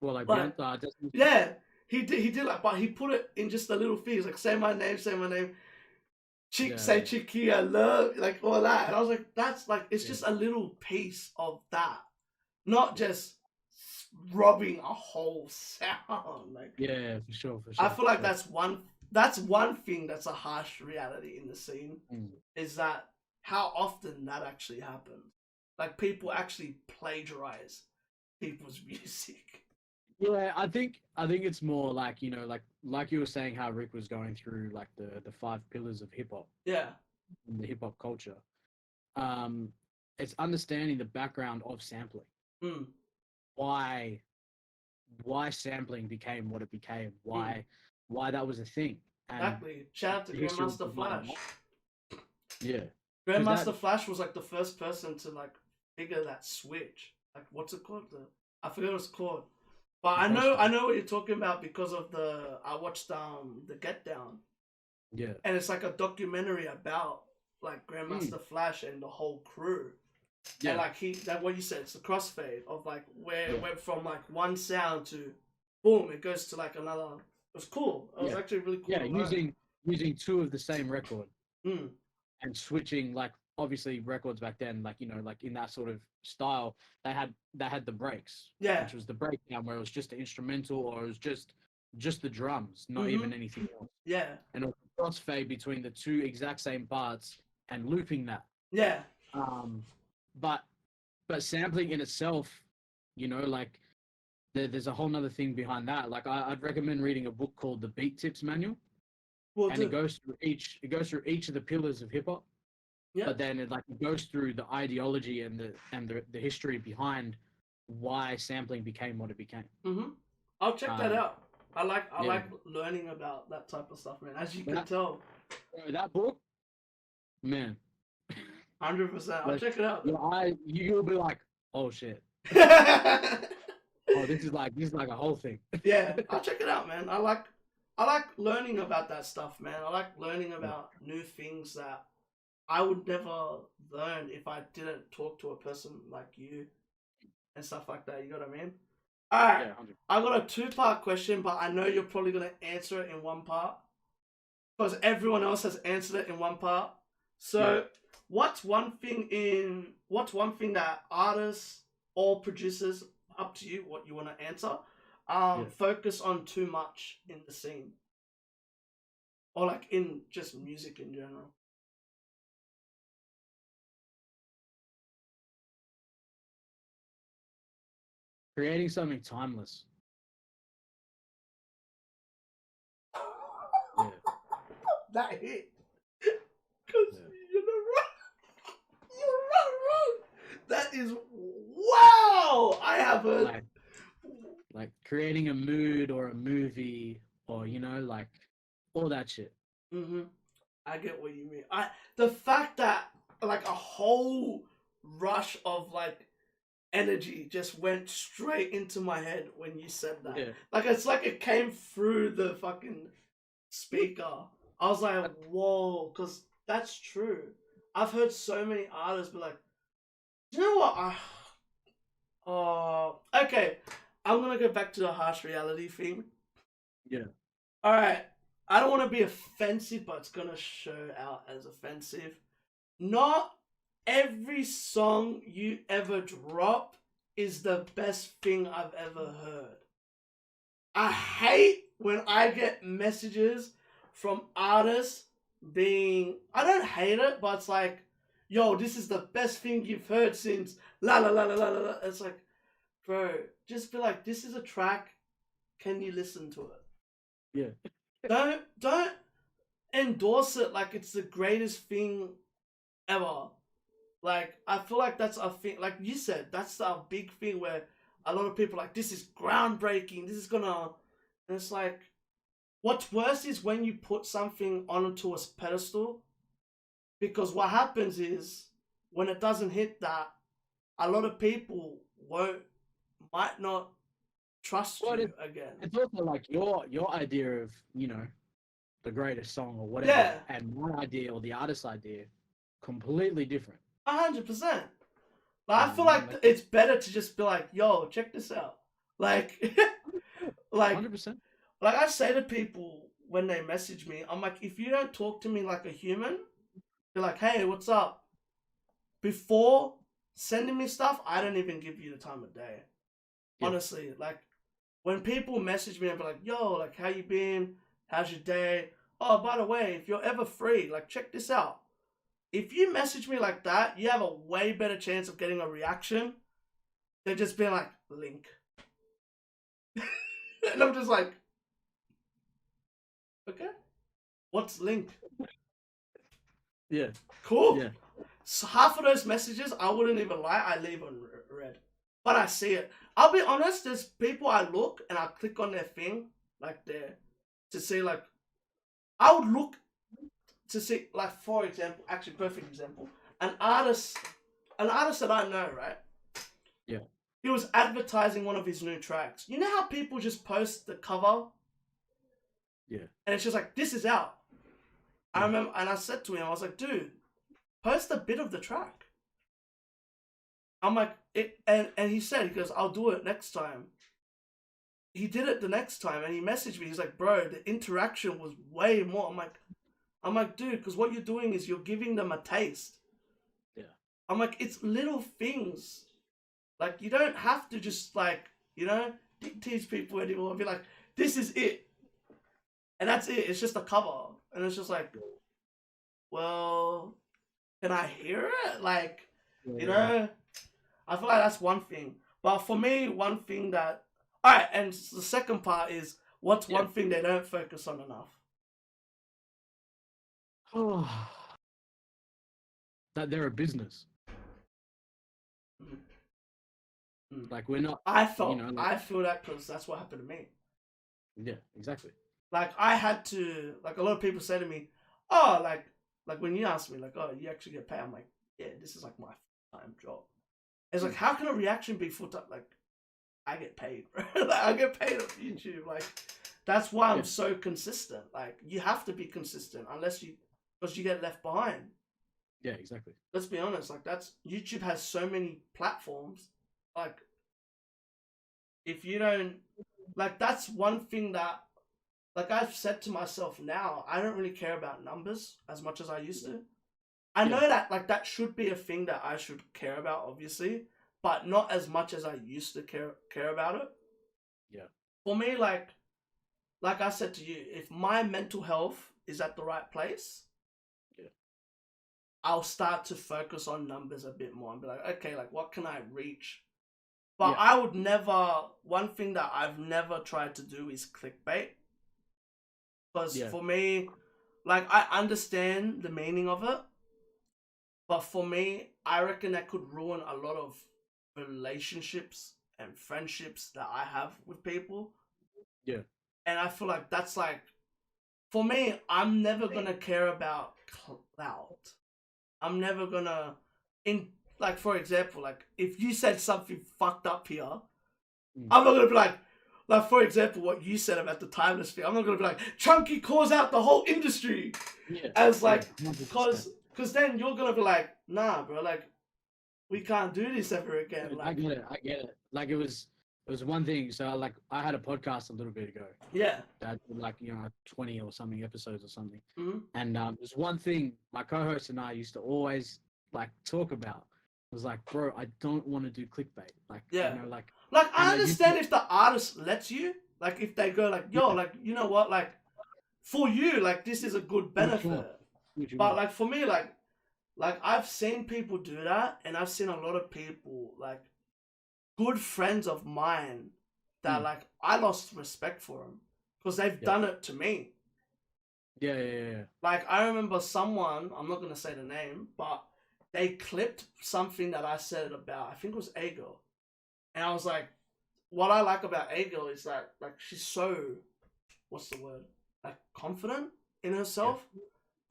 like but, yeah, he did like but he put it in just a little things like say my name, say Cheeky, I love like all that. And I was like, that's like it's just a little piece of that. Not just robbing a whole sound. Like for sure. I feel like that's one thing that's a harsh reality in the scene is that how often that actually happens. Like people actually plagiarize people's music. Yeah, I think it's more like like you were saying how Rick was going through like the five pillars of hip hop. Yeah. And the hip hop culture. It's understanding the background of sampling. Why sampling became what it became. Why that was a thing. And exactly. Shout out to Grandmaster Flash. Yeah. Grandmaster Flash was like the first person to like figure that switch. Like what's it called? I forget what it's called. But I know what you're talking about because of I watched the Get Down. Yeah. And it's like a documentary about like Grandmaster Flash and the whole crew. Yeah. And like that what you said, it's a crossfade of like where it went from like one sound to boom, it goes to like another. It was cool. It was actually really cool. Yeah, using two of the same record. And switching like obviously records back then, like like in that sort of style, they had the breaks. Yeah. Which was the breakdown where it was just the instrumental or it was just the drums, not even anything else. Yeah. And it was a crossfade between the two exact same parts and looping that. Yeah. But sampling in itself, like there's a whole nother thing behind that. Like I'd recommend reading a book called The Beat Tips Manual. And it goes through each of the pillars of hip hop. Yeah. But then it goes through the ideology and the history behind why sampling became what it became. I'll check that Um, out. I yeah, like learning about that type of stuff, man. As you can that tell, bro, that book, man. 100%. I'll Like check it out you'll be like, oh shit, then. oh this is like a whole thing. Yeah, I'll check it out, man. I like learning about that stuff, man. I like learning Yeah, about new things that I would never learn if I didn't talk to a person like you and stuff like that. You know what I mean? All right, yeah, 100. I got a two-part question, but I know you're probably gonna answer it in one part because everyone else has answered it in one part. Yeah, So, what's one thing that artists or producers, up to you, what you want to answer, yeah. focus on too much in the scene or like in just music in general? Creating something timeless. Yeah, That hit. Because yeah. you're not wrong. You're not wrong. That is wow. I have heard. Like creating a mood or a movie or like all that shit. Mm-hmm. I get what you mean. The fact that like a whole rush of like energy just went straight into my head when you said that. Yeah. Like it's like it came through the fucking speaker. I was like, whoa, because that's true. I've heard so many artists be like, you know what? Okay. I'm gonna go back to the harsh reality thing. Yeah. All right. I don't want to be offensive, but it's gonna show out as offensive. Not every song you ever drop is the best thing I've ever heard. I hate when I get messages from artists being, I don't hate it, but it's like, yo, this is the best thing you've heard since la la la la la la. La." It's like, bro, just be like, this is a track. Can you listen to it? Yeah. Don't endorse it like it's the greatest thing ever. Like I feel like that's a thing. Like you said, that's a big thing where a lot of people are like, this is groundbreaking. This is gonna. And it's like, what's worse is when you put something onto a pedestal, because what happens is when it doesn't hit that, a lot of people won't, might not trust Well, you again. it's also like your idea of the greatest song or whatever, Yeah, and my idea or the artist's idea completely different. 100%. You Like, know I what feel I mean? like Like it's better to just be like, yo, check this out. Like, like 100%. Like I say to people when they message me, I'm like, if you don't talk to me like a human, be like, hey, what's up? Before sending me stuff, I don't even give you the time of day. Yeah. Honestly, like when people message me and be like, yo, like how you been? How's your day? Oh, by the way, if you're ever free, like check this out. If you message me like that, you have a way better chance of getting a reaction than just being like, link. And I'm just like, okay, what's link? Yeah. Cool. Yeah. So half of those messages, I wouldn't even lie, I leave unread. But I see it. I'll be honest, there's people I look and I click on their thing, like there, to see, like, I would look to see, like, for example, actually, perfect example, an artist, an artist that I know, right? Yeah. He was advertising one of his new tracks. You know how people just post the cover Yeah. and it's just like, this is out. I Yeah. remember, and I said to him, I was like, dude, post a bit of the track. I'm like, and he said, he goes, I'll do it next time. He did it the next time, and he messaged me. He's like, bro, the interaction was way more. I'm like, dude, because what you're doing is you're giving them a taste. Yeah. I'm like, it's little things. Like you don't have to just like tease people anymore and be like, this is it, and that's it. It's just a cover, and it's just like, well, can I hear it? Like, you Yeah. know. I feel like that's one thing. But for me, one thing that alright, and the second part is what's Yeah. one thing they don't focus on enough? That they're a business. Mm. Like we're not, I you felt know, like I feel that because that's what happened to me. yeah, exactly. Like I had to, like a lot of people say to me, oh, like when you ask me like, oh, you actually get paid, I'm like, yeah, this is like my full-time job. It's like, Mm. how can a reaction be full-time? Like, I get paid, bro. Like, I get paid on YouTube. Like, that's why I'm Yeah, so consistent. Like, you have to be consistent unless because you get left behind. yeah, exactly. Let's be honest. Like, YouTube has so many platforms. Like, if you don't, like, that's one thing that, like, I've said to myself now, I don't really care about numbers as much as I used to. I know Yeah, that, like, that should be a thing that I should care about, obviously, but not as much as I used to care about it. yeah, For me, like I said to you, if my mental health is at the right place, yeah, I'll start to focus on numbers a bit more and be like, okay, like what can I reach? But yeah, I would never, one thing that I've never tried to do is clickbait. Because yeah, for me, like I understand the meaning of it, but for me, I reckon that could ruin a lot of relationships and friendships that I have with people. yeah, And I feel like that's like, for me, I'm never gonna care about clout. I'm never gonna, in like for example, like if you said something fucked up here, mm. I'm not gonna be like for example, what you said about the timeless thing. I'm not gonna be like Chunky calls out the whole industry Yeah, as yeah, like, 100%. cause then you're gonna be like, nah, bro, like we can't do this ever again. Dude, I Like, get it. I get it. Like it was one thing. So like I had a podcast a little bit ago yeah, that did like 20 or something episodes or something, mm-hmm. and there's one thing my co-host and I used to always like talk about. It was like, bro, I don't want to do clickbait. Like Yeah. like, Like and I I used to understand if the artist lets you, like if they go like, yo, yeah, like you know what, like for you, like this is a good do what you want, benefit. do what you But want. like for me, like I've seen people do that, and I've seen a lot of people, like good friends of mine, that Mm. like I lost respect for them because they've Yeah, done it to me. yeah, yeah, yeah, yeah. Like I remember someone, I'm not gonna say the name, but they clipped something that I said about, I think it was A Girl, and I was like, what I like about A Girl is that like she's so, what's the word, like confident in Yeah. herself,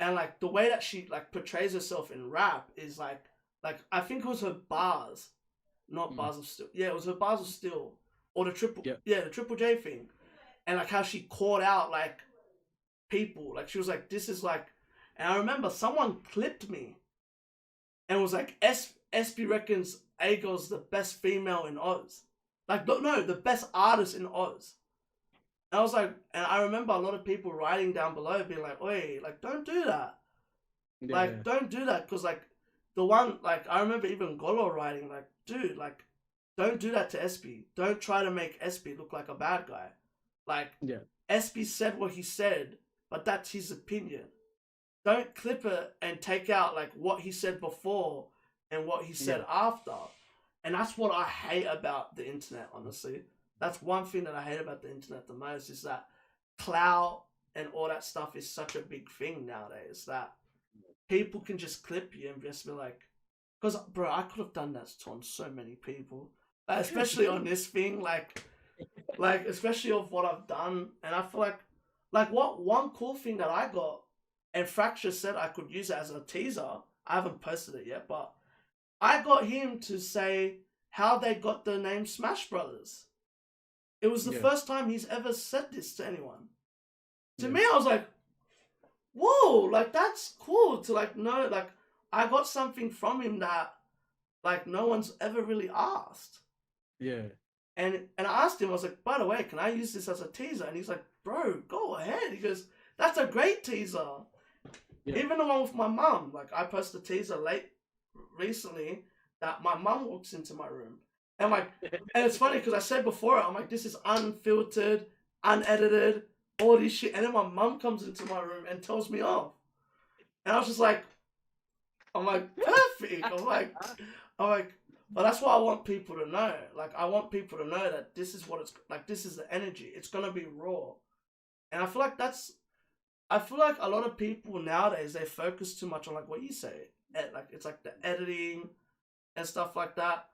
and like the way that she like portrays herself in rap is like I think it was her bars, not Mm. bars of steel. Yeah, it was her bars of steel, or Yeah, the Triple J thing, and like how she called out like people, like she was like, this is like, and I remember someone clipped me and was like, SB reckons A Girl's the best female in Oz, like no, the best artist in Oz. And I was like, and I remember a lot of people writing down below being like, "Oi, like don't do that. yeah, yeah, Like don't do that." Because like the one, like I remember even Golo writing like, "Dude, like don't do that to SB. Don't try to make SB look like a bad guy. Like yeah, SB said what he said, but that's his opinion. Don't clip it and take out like what he said before and what he yeah, said after." And that's what I hate about the internet, honestly. That's one thing that I hate about the internet the most, is that clout and all that stuff is such a big thing nowadays that people can just clip you and just be like, because bro, I could have done that on so many people, especially on this thing, like especially of what I've done. And I feel like what one cool thing that I got, and Fracture said I could use it as a teaser. I haven't posted it yet, but I got him to say how they got the name Smash Brothers. It was the yeah, first time he's ever said this to anyone. To yeah, me, I was like, whoa, like that's cool to like know, like I got something from him that like no one's ever really asked. yeah, And I asked him, I was like, by the way, can I use this as a teaser? And he's like, bro, go ahead. He goes, that's a great teaser. yeah, Even the one with my mum, like I posted a teaser recently that my mum walks into my room. And like, and it's funny because I said before, I'm like, this is unfiltered, unedited, all this shit. And then my mum comes into my room and tells me off. And I was just like, I'm like, perfect. I'm like, but that's what I want people to know. Like, I want people to know that this is what it's like. This is the energy. It's gonna be raw. And I feel like I feel like a lot of people nowadays, they focus too much on like what you say, like it's like the editing and stuff like that.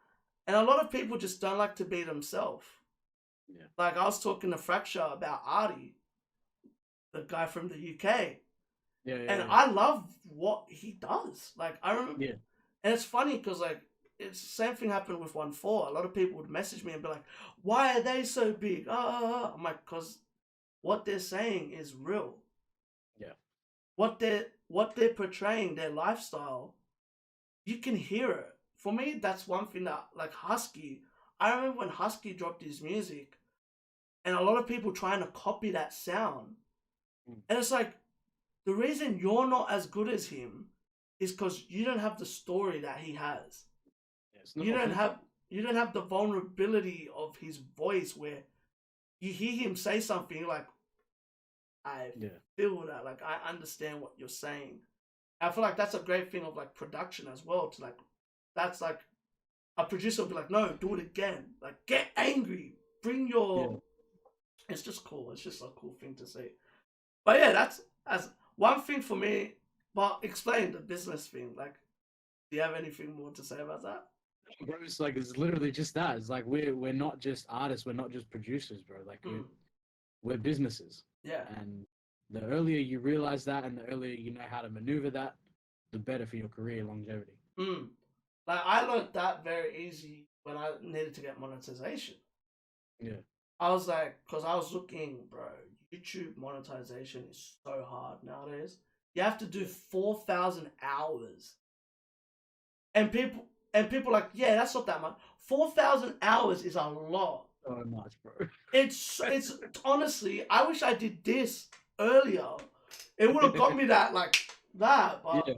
And a lot of people just don't like to be themselves. Yeah. Like I was talking to Fracture about Artie, the guy from the UK, Yeah. Yeah. and Yeah. I love what he does. Like I remember, Yeah. and it's funny because like it's the same thing happened with 1-4. A lot of people would message me and be like, "Why are they so big?" I'm like, "Cause what they're saying is real. Yeah. What they're portraying, their lifestyle, you can hear it. For me, that's one thing that like Husky. I remember when Husky dropped his music, and a lot of people trying to copy that sound, Mm. and it's like the reason you're not as good as him is because you don't have the story that he has. Yeah, it's not You don't authentic. have you don't have the vulnerability of his voice where you hear him say something you're like, I Yeah. feel that, like I understand what you're saying. I feel like that's a great thing of like production as well. To like, that's like a producer will be like, no, do it again. Like, get angry. Bring Yeah. your. It's just cool. It's just a cool thing to say. But yeah, that's as one thing for me. But explain the business thing. Like, do you have anything more to say about that? Bro, it's like it's literally just that. It's like we're not just artists, we're not just producers, bro. Like Mm, we're businesses. yeah. And the earlier you realize that and the earlier you know how to maneuver that, the better for your career longevity. Mm. Like I learned that very easy when I needed to get monetization. Yeah. I was like, because I was looking, bro, YouTube monetization is so hard nowadays. You have to do 4,000 hours. And people like, yeah, that's not that much. 4,000 hours is a lot. So much, bro. It's honestly, I wish I did this earlier. It would have got me that like that, but Yeah.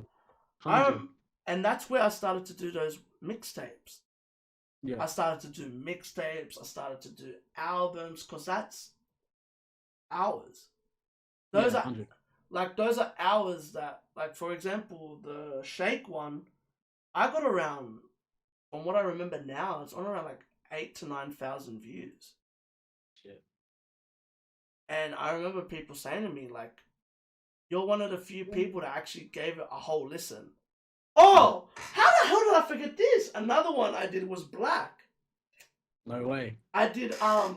I 100. and that's where I started to do those mixtapes. Yeah. I started to do mixtapes. I started to do albums because that's hours. Yeah. Those are 100. like those are hours that like for example the Shake one, I got around from what I remember now, it's on around like 8 to 9 thousand views. Shit. And I remember people saying to me like, "You're one of the few people that actually gave it a whole listen." Oh, how the hell did I forget this? Another one I did was Black. No way. I did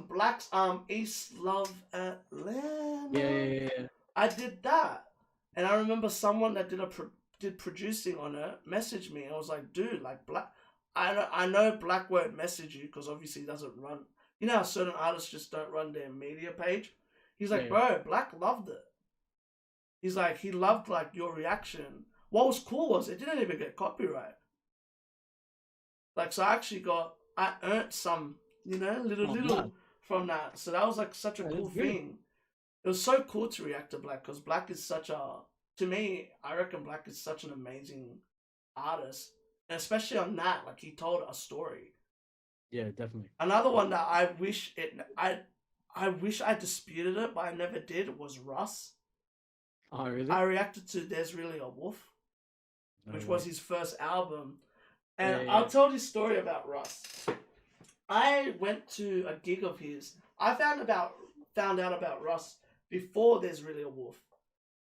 Black's East Love Atlanta. Yeah. I did that, and I remember someone that did producing on it messaged me. And I was like, dude, like Black. I know Black won't message you because obviously he doesn't run. You know how certain artists just don't run their media page. He's like, Yeah. bro, Black loved it. He's like, he loved like your reaction. What was cool was it didn't even get copyright. Like, so I earned some, Oh, little blood. from that. So that was like such a Yeah, cool that's good. thing. It was so cool to react to Black because Black is to me, I reckon Black is such an amazing artist. And especially on that, like he told a story. Yeah, definitely. Another one that I wish I disputed it, but I never did was Russ. Oh, really? I reacted to There's Really a Wolf, No which way. was his first album. And Yeah. I'll tell this story about Russ. I went to a gig of his. I found out about Russ before There's Really a Wolf.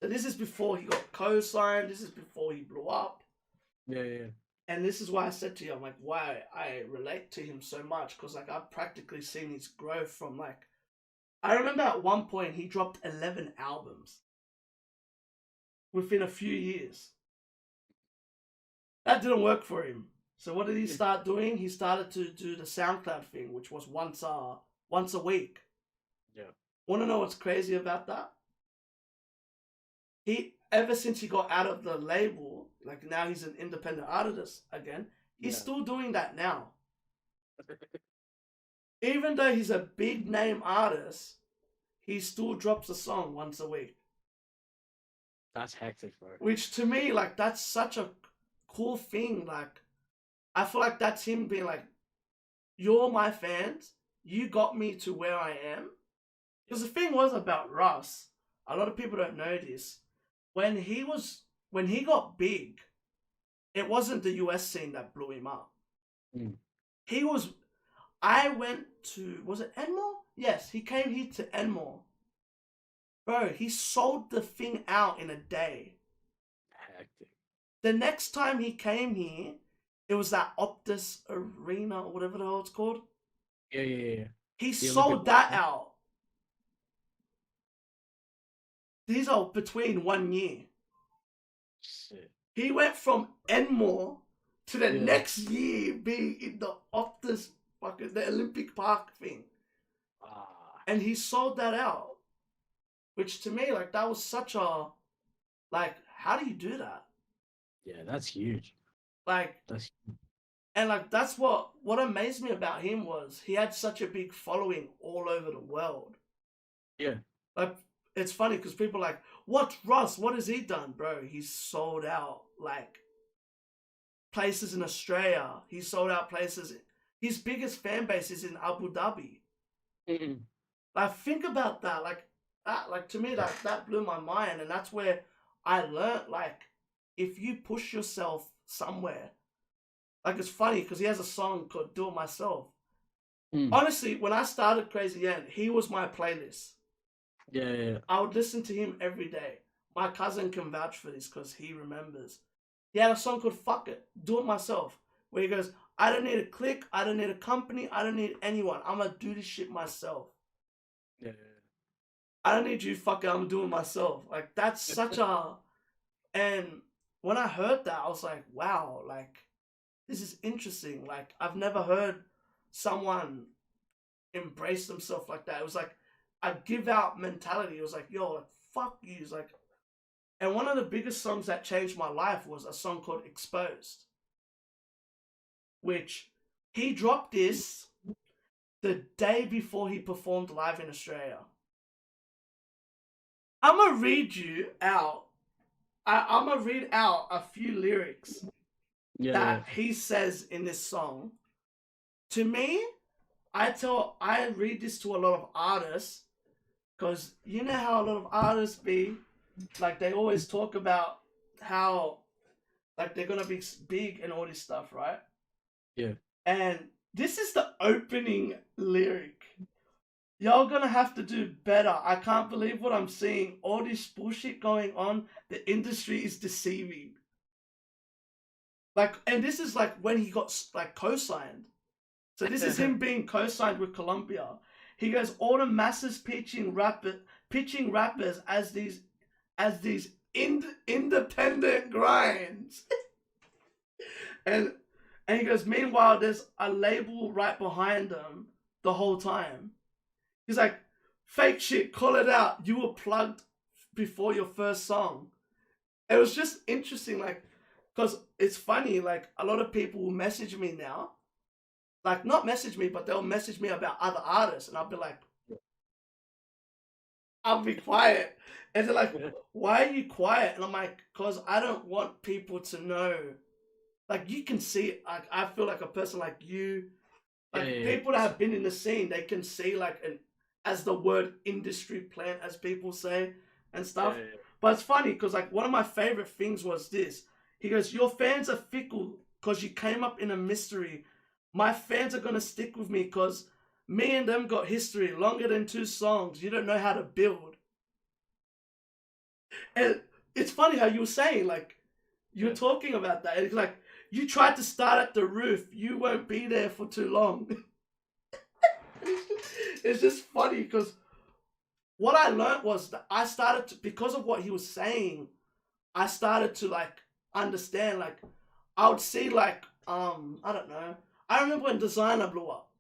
So this is before he got co-signed. This is before he blew up. Yeah. And this is why I said to you, I'm like, why I relate to him so much because like I've practically seen his growth from like. I remember at one point he dropped 11 albums within a few years. That didn't work for him. So what did he start doing? He started to do the SoundCloud thing, which was once a week. Yeah. Want to know what's crazy about that? He ever since he got out of the label, like now he's an independent artist again. He's still doing that now. Even though he's a big name artist, he still drops a song once a week. That's hectic, bro. Which to me, like, that's such a cool thing. Like, I feel like that's him being like, you're my fans. You got me to where I am. Because the thing was about Russ, a lot of people don't know this. When he got big, it wasn't the US scene that blew him up. Mm. I went to, was it Enmore? Yes, he came here to Enmore. Bro, he sold the thing out in a day. Hectic. The next time he came here, It was that Optus Arena or whatever the hell it's called. Yeah. He The Olympic sold one, that right? out. These are between 1 year. Shit. He went from Enmore to the Yeah. next year being in the Optus fucking the Olympic Park thing. Ah. And he sold that out. Which to me, like, that was such a, like, how do you do that? Yeah, that's huge. Like, That's and like, that's what amazed me about him was he had such a big following all over the world. yeah. Like, it's funny because people are like, what Russ? What has he done, bro? He's sold out like places in Australia. He sold out places. His biggest fan base is in Abu Dhabi. Mm-mm. Like, think about that. Like that. Like, to me, that blew my mind, and that's where I learned, like, if you push yourself somewhere, like, it's funny because he has a song called "Do It Myself." Mm. Honestly, when I started Kraayziie, he was my playlist. Yeah. I would listen to him every day. My cousin can vouch for this because he remembers. He had a song called "Fuck It, Do It Myself," where he goes, "I don't need a clique, I don't need a company, I don't need anyone. I'm gonna do this shit myself. Yeah. I don't need you, fuck it, I'm doing it myself." Like, that's such a. And when I heard that, I was like, wow, like, this is interesting. Like, I've never heard someone embrace themselves like that. It was like a give out mentality. It was like, yo, like, fuck you. It's like, and one of the biggest songs that changed my life was a song called Exposed, which he dropped this the day before he performed live in Australia. I'm gonna read you out. I'm gonna read out a few lyrics Yeah. that he says in this song. To me, I read this to a lot of artists because you know how a lot of artists be, like, they always talk about how, like, they're gonna be big and all this stuff, right? Yeah. And this is the opening lyric. Y'all gonna have to do better. I can't believe what I'm seeing. All this bullshit going on. The industry is deceiving. Like, and this is like when he got like co-signed. So this is him being co-signed with Columbia. He goes, all the masses pitching rappers as these independent grinds. and and he goes, meanwhile, there's a label right behind them the whole time. He's like, fake shit, call it out. You were plugged before your first song. It was just interesting, like, because it's funny, like, a lot of people will message me now. Like, not message me, but they'll message me about other artists. And I'll be like, I'll be quiet. And they're like, why are you quiet? And I'm like, because I don't want people to know. Like, you can see it. Like, I feel like a person like you, like, people that have been in the scene, they can see, like, as the word industry plant, as people say, and stuff. Yeah. But it's funny because, like, one of my favorite things was this. He goes, your fans are fickle because you came up in a mystery. My fans are going to stick with me because me and them got history longer than 2 songs. You don't know how to build. And it's funny how you were saying, like, you were talking about that. It's like, you tried to start at the roof. You won't be there for too long. It's just funny because what I learned was that I started to, because of what he was saying, I started to, like, understand, like, I would see, like, I don't know. I remember when Designer blew up.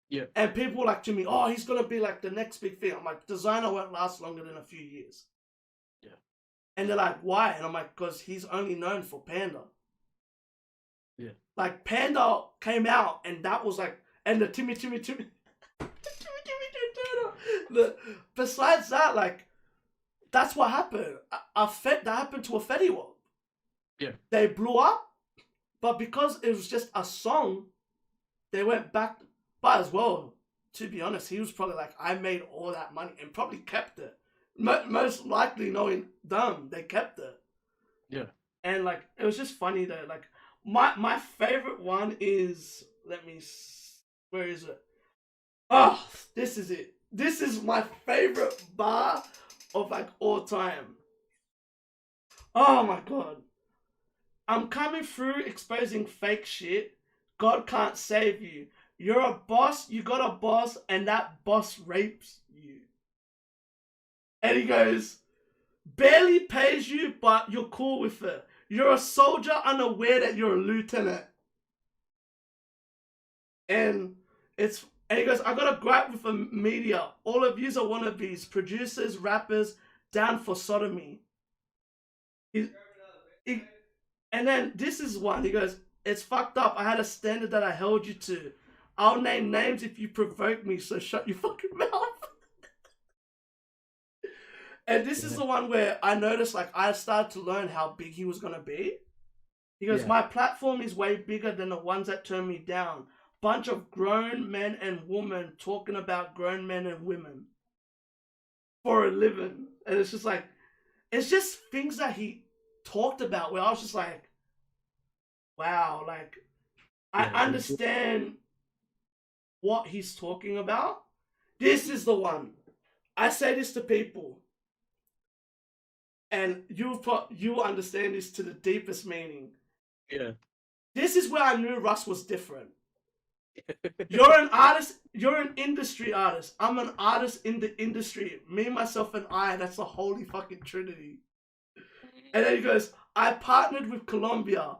Yeah. And people were like to me, oh, he's going to be like the next big thing. I'm like, Designer won't last longer than a few years. Yeah. And they're like, why? And I'm like, because he's only known for Panda. Yeah. Like, Panda came out and that was like, and the Timmy. Besides that, like, that's what happened. That happened to a Fetty Wap. Yeah. They blew up, but because it was just a song, they went back. But as well, to be honest, he was probably like, I made all that money and probably kept it. Most likely, knowing them, they kept it. Yeah. And, like, it was just funny though. Like, my favorite one is, where is it? Oh, this is it. This is my favorite bar of, like, all time. Oh my god. I'm coming through exposing fake shit. God can't save you. You're a boss, you got a boss, and that boss rapes you. And he goes, barely pays you, but you're cool with it. You're a soldier unaware that you're a lieutenant. And he goes, I got a gripe with the media. All of yous are wannabes, producers, rappers, down for sodomy. He, he, and then this is one. He goes, it's fucked up. I had a standard that I held you to. I'll name names if you provoke me, so shut your fucking mouth. And this is the one where I noticed, like, I started to learn how big he was gonna be. He goes, my platform is way bigger than the ones that turn me down. Bunch of grown men and women talking about grown men and women for a living. And it's just like, it's just things that he talked about where I was just like, wow, like, I understand what he's talking about. This is the one. I say this to people, and you understand this to the deepest meaning. Yeah. This is where I knew Russ was different. You're an artist. You're an industry artist. I'm an artist in the industry. Me, myself, and I. That's the holy fucking trinity. And then he goes, I partnered with Colombia.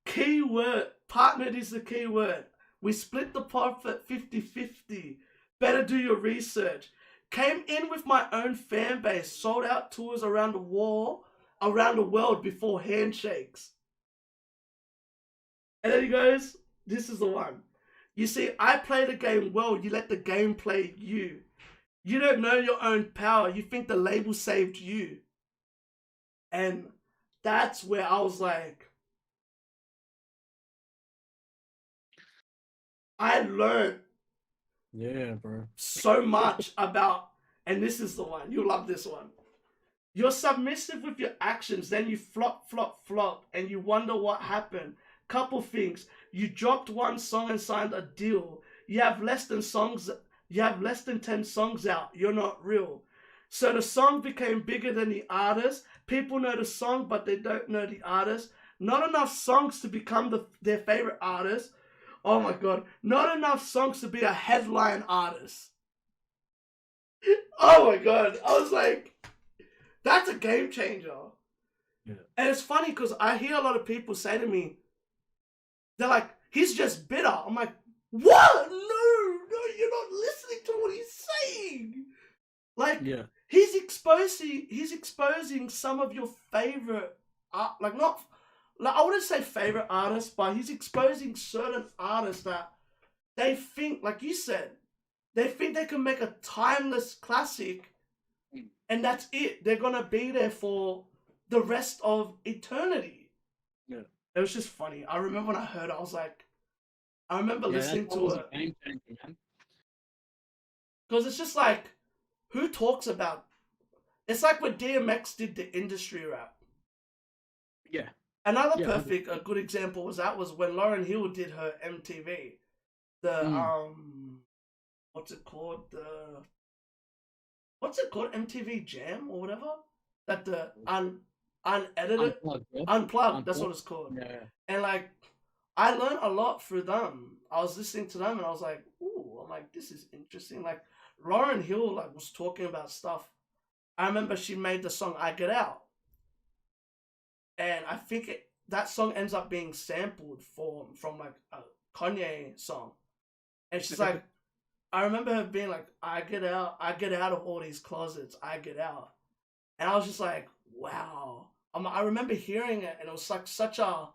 Key word. Partnered is the key word. We split the profit 50-50. Better do your research. Came in with my own fan base. Sold out tours around the world before handshakes. And then he goes, this is the one. You see, I play the game well. You let the game play you. You don't know your own power. You think the label saved you. And that's where I was like, I learned so much about, and this is the one. You'll love this one. You're submissive with your actions, then you flop, and you wonder what happened. Couple things. You dropped one song and signed a deal. You have less than 10 songs out. You're not real. So the song became bigger than the artist. People know the song, but they don't know the artist. Not enough songs to become their favorite artist. Oh my God. Not enough songs to be a headline artist. Oh my God. I was like, that's a game changer. Yeah. And it's funny because I hear a lot of people say to me, they're like, he's just bitter. I'm like, what? No, you're not listening to what he's saying. Like, he's exposing some of your favorite art, I wouldn't say favorite artists, but he's exposing certain artists that they think, like you said, they think they can make a timeless classic, and that's it. They're gonna be there for the rest of eternity. Yeah. It was just funny. I remember when I heard it, I was like, I remember listening to it. Because it's just like, who talks about, it's like what DMX did the industry rap. Yeah. Another a good example was when Lauryn Hill did her MTV. What's it called? MTV Jam or whatever? That the unedited, unplugged. That's what it's called. Yeah. And like, I learned a lot through them. I was listening to them and I was like, ooh, I'm like, this is interesting. Like, Lauryn Hill was talking about stuff. I remember she made the song I Get Out. And I think that song ends up being sampled from like a Kanye song. And she's like, I remember her being like, I get out of all these closets, I get out. And I was just like, wow. I remember hearing it and it was like such a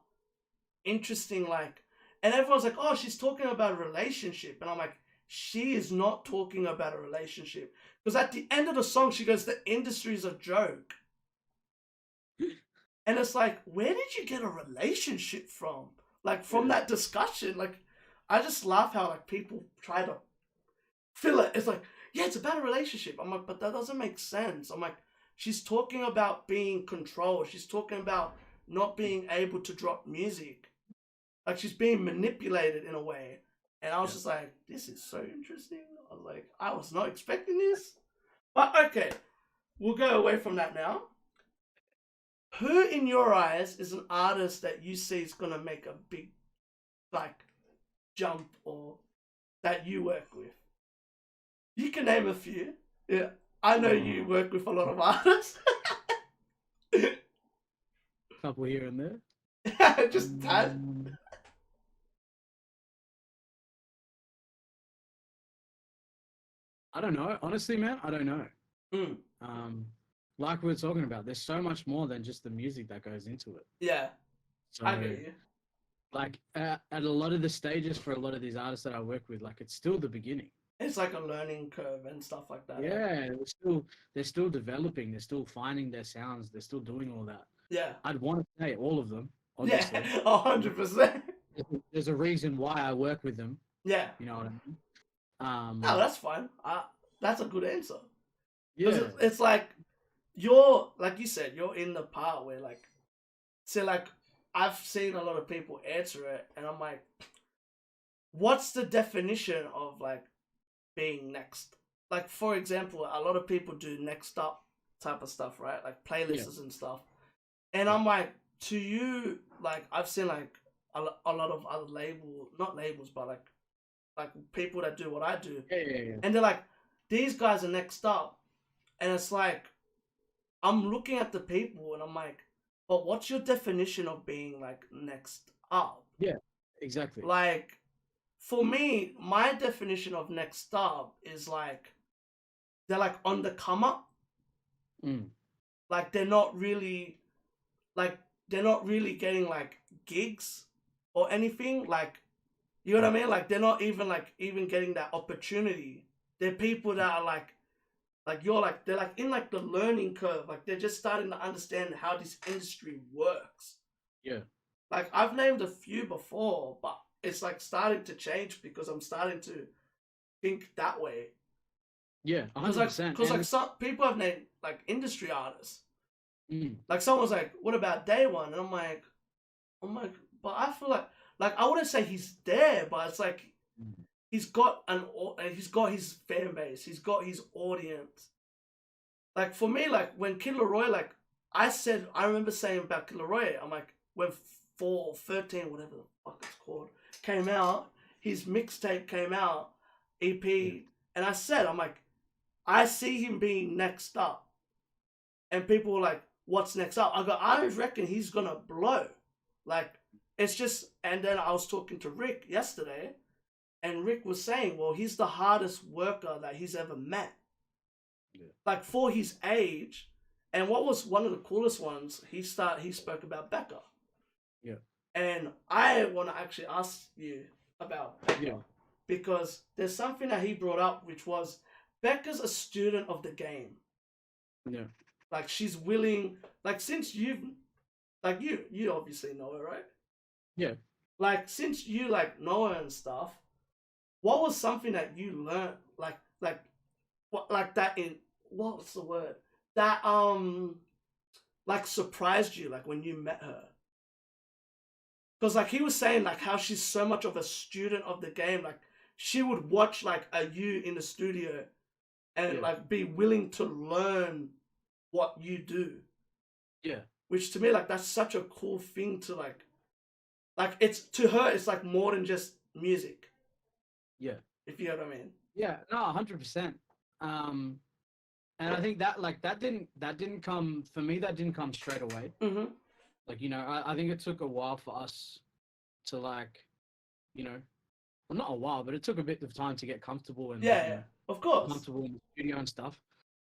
interesting, like, and everyone's like, oh, she's talking about a relationship. And I'm like, she is not talking about a relationship. Because at the end of the song, she goes, the industry's a joke. And it's like, where did you get a relationship from? Like, from that discussion, like, I just laugh how, like, people try to fill it. It's like, yeah, it's about a relationship. I'm like, but that doesn't make sense. I'm like, she's talking about being controlled. She's talking about not being able to drop music. Like, she's being manipulated in a way. And I was just like, this is so interesting. I was like, I was not expecting this. But, okay, we'll go away from that now. who in your eyes is an artist that you see is gonna make a big like jump or that you work with? You can name a few. Yeah, I know you work with a lot of artists. Couple here and there. Just tad. I don't know. Honestly, man, I don't know. Mm, Like we were talking about, there's so much more than just the music that goes into it. yeah, So, I get you. like, at a lot of the stages for a lot of these artists that I work with, like, it's still the beginning. It's like a learning curve and stuff like that. Yeah, they're still developing. They're still finding their sounds. They're still doing all that. Yeah. I'd want to say all of them, Yeah, obviously. 100%. There's a reason why I work with them. Yeah. You know what I mean? No, that's fine. That's a good answer. Yeah. It's like you're, like you said, you're in the part where like, see, like I've seen a lot of people answer it, and I'm like, what's the definition of like being next? Like for example, a lot of people do next up type of stuff, right? Like playlists and stuff. And I'm like, to you, like I've seen like a lot of other not labels, but like people that do what I do, Yeah. and they're like, these guys are next up, and it's like, I'm looking at the people and I'm like, but what's your definition of being like next up? Yeah, exactly. Like, for me, my definition of next up is like, they're like on the come up. Like they're not really getting like gigs or anything. Like, you know what I mean? Like they're not even getting that opportunity. They're people that are like you're like, they're like in like the learning curve. Like they're just starting to understand how this industry works. Yeah. Like I've named a few before, but it's like starting to change because I'm starting to think that way. Yeah, 100%. Because like some people have named like industry artists. Mm. Like someone's like, "What about Day One?" And I'm like, but I feel like I wouldn't say he's there, but it's like he's got his fan base, he's got his audience. Like for me, like when Kid Laroi, like I remember saying about Kid Laroi, I'm like, when 413, whatever the fuck it's called, came out, his mixtape came out, EP, and I said, I'm like, I see him being next up. And people were like, what's next up? I reckon he's gonna blow. Like, it's just, and then I was talking to Rick yesterday, and Rick was saying, well, he's the hardest worker that he's ever met. Yeah. Like, for his age, and what was one of the coolest ones, he spoke about Becca. Yeah. And I want to actually ask you about Becca. Yeah. Because there's something that he brought up, which was, Becca's a student of the game. Yeah. Like she's willing, like since you obviously know her, right? Yeah. Like since you like know her and stuff, what was something that you learned, what's the word? That like surprised you, like when you met her? Because like he was saying like how she's so much of a student of the game, like she would watch like you in the studio and like be willing to learn what you do. Yeah. Which to me, like, that's such a cool thing to like it's, to her, it's like more than just music. Yeah. If you know what I mean. Yeah, no, 100%. And I think that like that didn't come for me. That didn't come straight away. Mm-hmm. Like, you know, I think it took a while for us to like, you know, well, not a while, but it took a bit of time to get comfortable and of course, comfortable in the studio and stuff.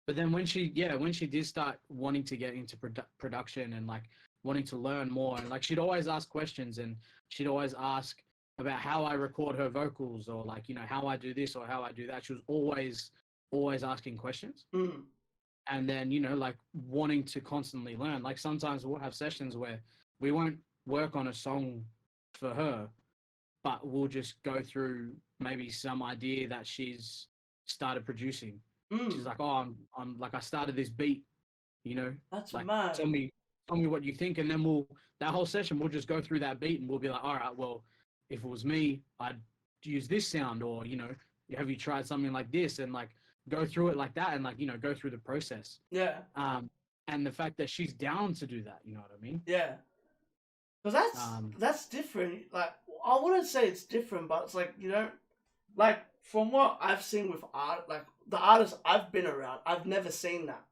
But then when she did start wanting to get into production and like wanting to learn more, and like she'd always ask questions, and she'd always ask about how I record her vocals, or like, you know, how I do this or how I do that. She was always asking questions. Mm. And then, you know, like wanting to constantly learn. Like sometimes we'll have sessions where we won't work on a song for her, but we'll just go through maybe some idea that she's started producing. She's like, oh, I'm like, I started this beat, you know, that's like, mad. tell me what you think. And then that whole session, we'll just go through that beat and we'll be like, all right, well, if it was me, I'd use this sound, or, you know, have you tried something like this? And like go through it like that, and like, you know, go through the process. Yeah. And and the fact that she's down to do that. You know what I mean? Yeah. Because that's different. Like, I wouldn't say it's different, but it's like, you don't, like, from what I've seen with art, like, the artists I've been around, I've never seen that.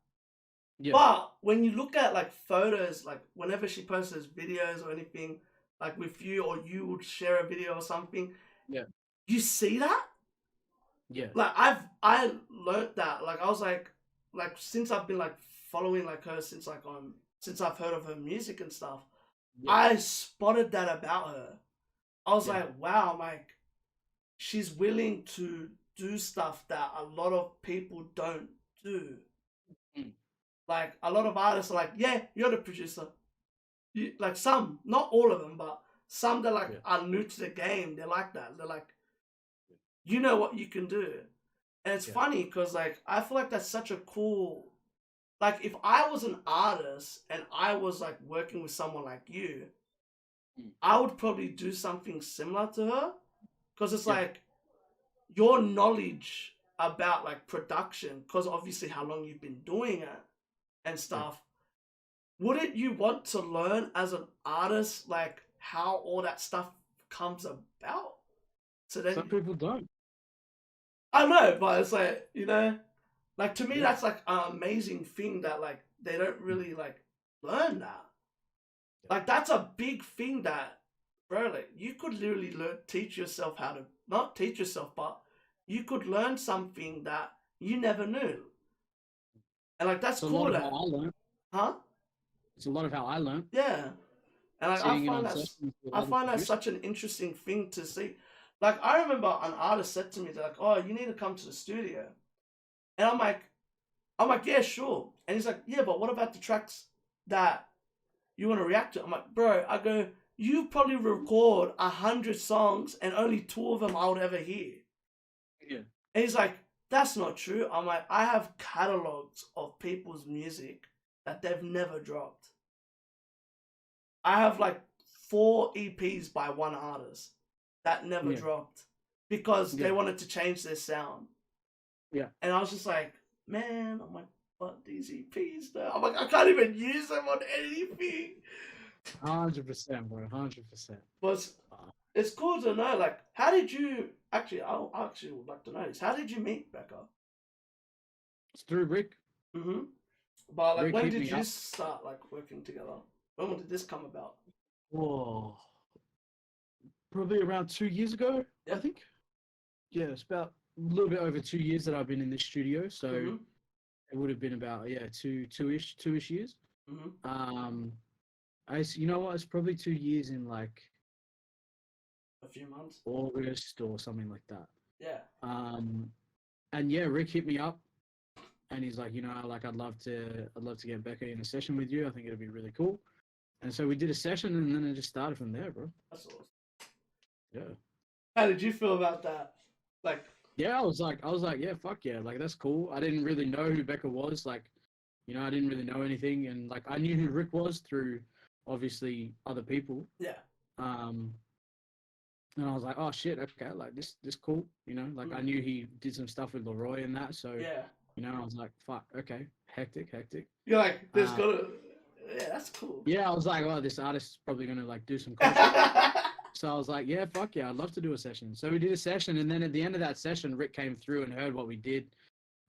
Yeah. But when you look at, like, photos, like, whenever she posts videos or anything, like, with you, or you would share a video or something, Yeah. you see that? Yeah. Like, I learned that. Like, I was like, since I've been, like, following, like, her since, like, since I've heard of her music and stuff, Yeah. I spotted that about her. I was Yeah. like, wow, like, she's willing to do stuff that a lot of people don't do. Mm. Like, a lot of artists are like, yeah, you're the producer. Like, some, not all of them, but some that, like, are new to the game, they're like that. They're like, you know what you can do. And it's funny because, like, I feel like that's such a cool, like, if I was an artist and I was, like, working with someone like you, I would probably do something similar to her. Because it's like, your knowledge about, like, production, because obviously how long you've been doing it and stuff, wouldn't you want to learn as an artist, like, how all that stuff comes about? So then, Some people don't. I know, but it's like, you know, like, to me, Yeah. that's, like, an amazing thing that, like, they don't really, like, learn that. Like, that's a big thing that, bro, like, you could literally teach yourself how to, not teach yourself, but you could learn something that you never knew. And, like, that's It's a cool. lot of how I learned. Huh? It's a lot of how I learned. Yeah. And, like, Sitting in on sessions with I other find that producers. such an interesting thing to see. Like, I remember an artist said to me, they're like, oh, you need to come to the studio. And I'm like, yeah, sure. And he's like, yeah, but what about the tracks that you want to react to? I'm like, bro, I go, you probably record 100 songs and only 2 of them I would ever hear. Yeah. And he's like, that's not true. I'm like, I have catalogs of people's music that they've never dropped. I have like 4 EPs by one artist that never dropped because they wanted to change their sound. Yeah. And I was just like, man, I'm like, what, these EPs though? I'm like, I can't even use them on anything. 100%, bro. 100%. But it's cool to know, like, how did you actually? I actually would like to know this. How did you meet Becca? It's through Rick. Mm-hmm. But like, Rick when hit did me you up. start like working together? When did this come about? Whoa. Probably around 2 years ago, Yeah. I think. Yeah, it's about a little bit over 2 years that I've been in this studio. So it would have been about two-ish years. Mm-hmm. You know what? It's probably 2 years in like A few months. August or something like that. Yeah. And yeah, Rick hit me up, and he's like, you know, like I'd love to get Becca in a session with you. I think it'd be really cool. And so we did a session, and then it just started from there, bro. That's awesome. Yeah. How did you feel about that? Like, yeah, I was like, yeah, fuck yeah, like that's cool. I didn't really know who Becca was, like, you know, I didn't really know anything, and like I knew who Rick was through obviously other people. Yeah. And I was like, oh shit, okay, like this cool, you know, like I knew he did some stuff with Leroy and that, so Yeah. you know, I was like, fuck, okay, hectic. You're like, there's gotta, yeah, that's cool. Yeah, I was like, oh, this artist's probably gonna like do some cool shit. So I was like, yeah, fuck yeah, I'd love to do a session. So we did a session, and then at the end of that session, Rick came through and heard what we did,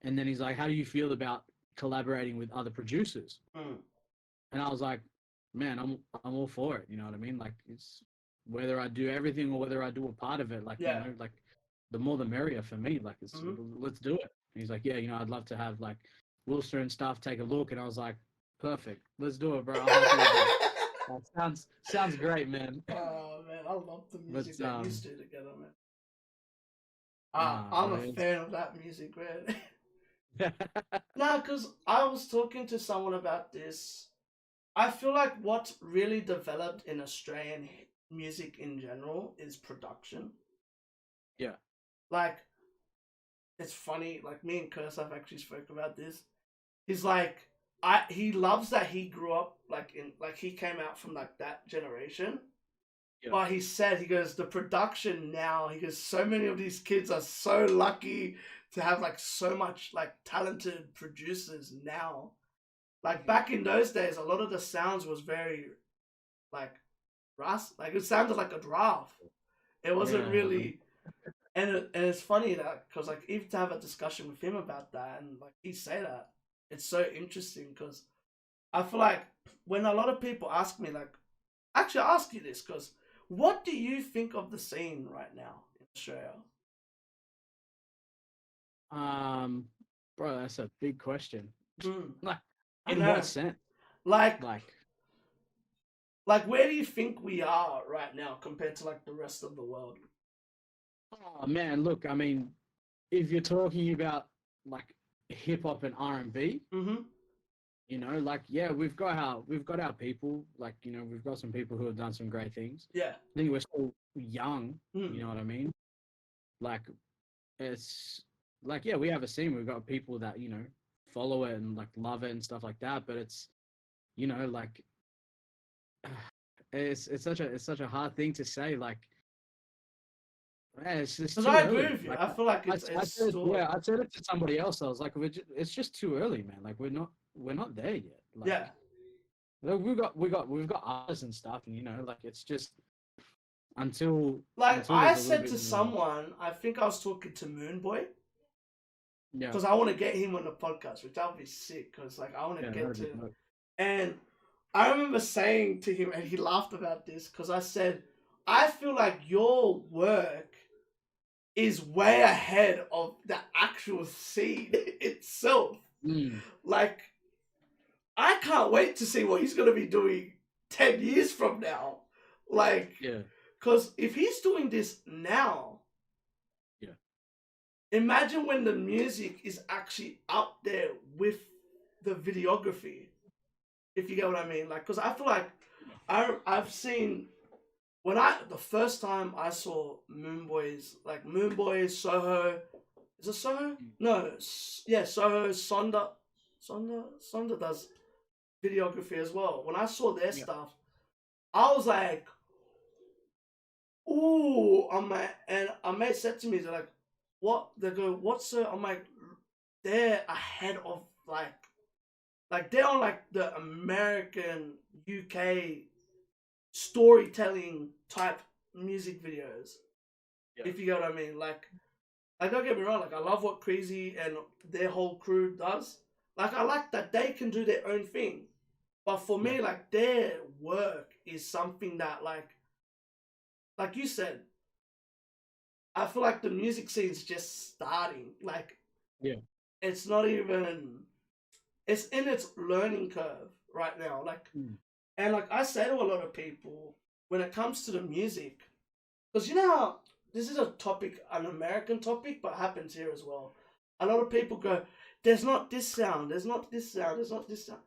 and then he's like, how do you feel about collaborating with other producers? And I was like, man, I'm all for it. You know what I mean? Like, it's whether I do everything or whether I do a part of it. Like, you know, like the more the merrier for me. Like, it's let's do it. And he's like, yeah, you know, I'd love to have like Wilster and stuff take a look. And I was like, perfect, let's do it, bro. That sounds great, man. Oh man, I love the music that you used to together, man. I'm a fan of that music, man. Nah, because I was talking to someone about this. I feel like what's really developed in Australian music in general is production. Yeah. Like, it's funny, like me and Curse have actually spoke about this. He's like, he loves that he grew up like he came out from like that generation. Yeah. But he said, he goes, the production now, he goes, so many of these kids are so lucky to have like so much like talented producers now. Like back in those days, a lot of the sounds was very like rust. Like it sounded like a draft. It wasn't Yeah. really. And it's funny that because like even to have a discussion with him about that and like he say that it's so interesting because I feel like when a lot of people ask me like actually I ask you this because what do you think of the scene right now in Australia? Um, bro, that's a big question. Mm, Like, I in what know. sense? Like Like, like where do you think we are right now compared to like the rest of the world? oh man, look, I mean, if you're talking about like hip hop and R&B, Mm-hmm. like yeah, we've got our people, like we've got some people who have done some great things. Yeah. I think we're still young, you Mm. know what I mean? Like it's like yeah, we have a scene. We've got people that follow it and like love it and stuff like that. But it's like it's such a hard thing to say. Like man, it's just Because too I agree early. with you. Like I feel like I, it's I said, still yeah, I said it to somebody else. I was like, it's just too early, man. Like we're not there yet. yeah. Like, we've got artists and stuff, and like it's just until Like until I there's a little said bit to more. someone, I think I was talking to Moonboy Yeah, because I want to get him on the podcast, which that would be sick. Because like I want to yeah, get that'd be to, dope. and I remember saying to him, and he laughed about this because I said, I feel like your work is way ahead of the actual scene itself. Mm, Like I can't wait to see what he's gonna be doing 10 years from now. Like, yeah, because if he's doing this now, yeah, imagine when the music is actually up there with the videography. If you get what I mean, like, because I feel like I've seen when the first time I saw Moonboys, like Moonboys, Soho, is it Soho? mm, No, yeah, Soho, Sonda does videography as well. When I saw their yeah, stuff, I was like, ooh, and a mate said to me, they're like, what? They go, what's the, I'm like, they're ahead of like they're on like the American UK storytelling type music videos. yeah, If you get what I mean, like don't get me wrong, like I love what Kraayziie and their whole crew does. Like I like that they can do their own thing, but for yeah, me, like their work is something that like you said, I feel like the music scene's just starting. Like yeah, it's not even it's in its learning curve right now. Like mm, and like I say to a lot of people when it comes to the music, because you know how this is a topic, an American topic, but happens here as well. A lot of people go, "There's not this sound. There's not this sound. There's not this sound."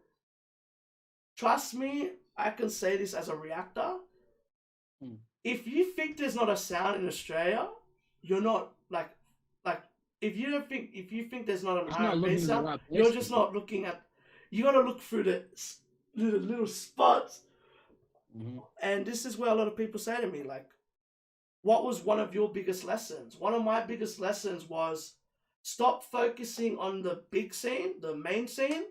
Trust me, I can say this as a reactor. mm. If you think there's not a sound in Australia, you're not like if you think there's not an Just R not and B looking in the sound, right you're just places. not looking at. You got to look through the little spots, Hmm. and this is where a lot of people say to me like, "What was one of your biggest lessons?" One of my biggest lessons was stop focusing on the big scene, the main scene,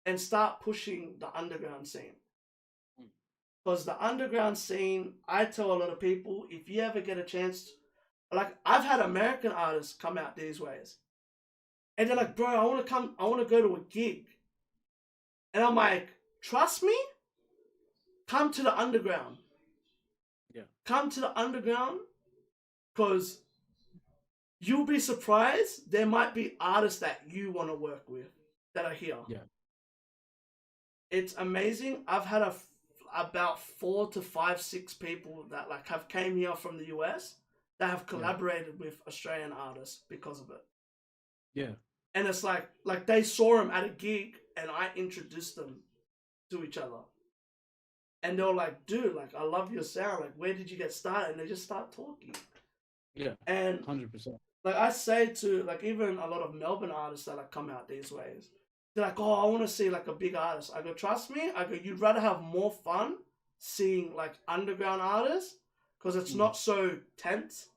and start pushing the underground scene. Because the underground scene, I tell a lot of people, if you ever get a chance, like I've had American artists come out these ways, and they're like, "Bro, I want to go to a gig," and I'm like, "Trust me, come to the underground, Yeah, come to the underground, because you'll be surprised. There might be artists that you want to work with that are here. yeah, It's amazing. I've had about 4 to 5, 6 people that like have came here from the US that have yeah, collaborated with Australian artists because of it. yeah, And it's like they saw him at a gig and I introduced them to each other. And they were like, dude, like I love your sound. Like, where did you get started? And they just start talking. yeah, And 100%. like I say to like even a lot of Melbourne artists that like come out these ways, they're like, oh, I want to see like a big artist. I go, trust me. I go, you'd rather have more fun seeing like underground artists because it's Mm, not so tense.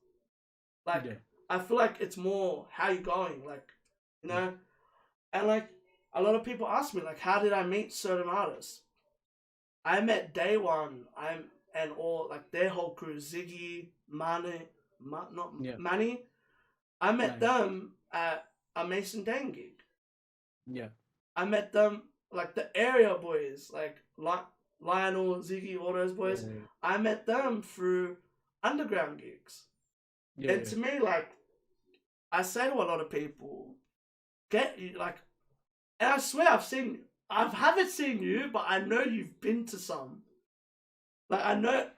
Like yeah, I feel like it's more how you going, like you yeah, know, and like a lot of people ask me like, how did I meet certain artists? I met Day One. And all like their whole crew, Ziggy, not Yeah. Manny. I met Right. them at a Mason Dane gig. Yeah. I met them like the area boys, like Lionel, Ziggy, all those boys. Yeah. I met them through underground gigs. Yeah. And to me, like I say to a lot of people, get you like, and I swear I haven't seen you, but I know you've been to some. Like I know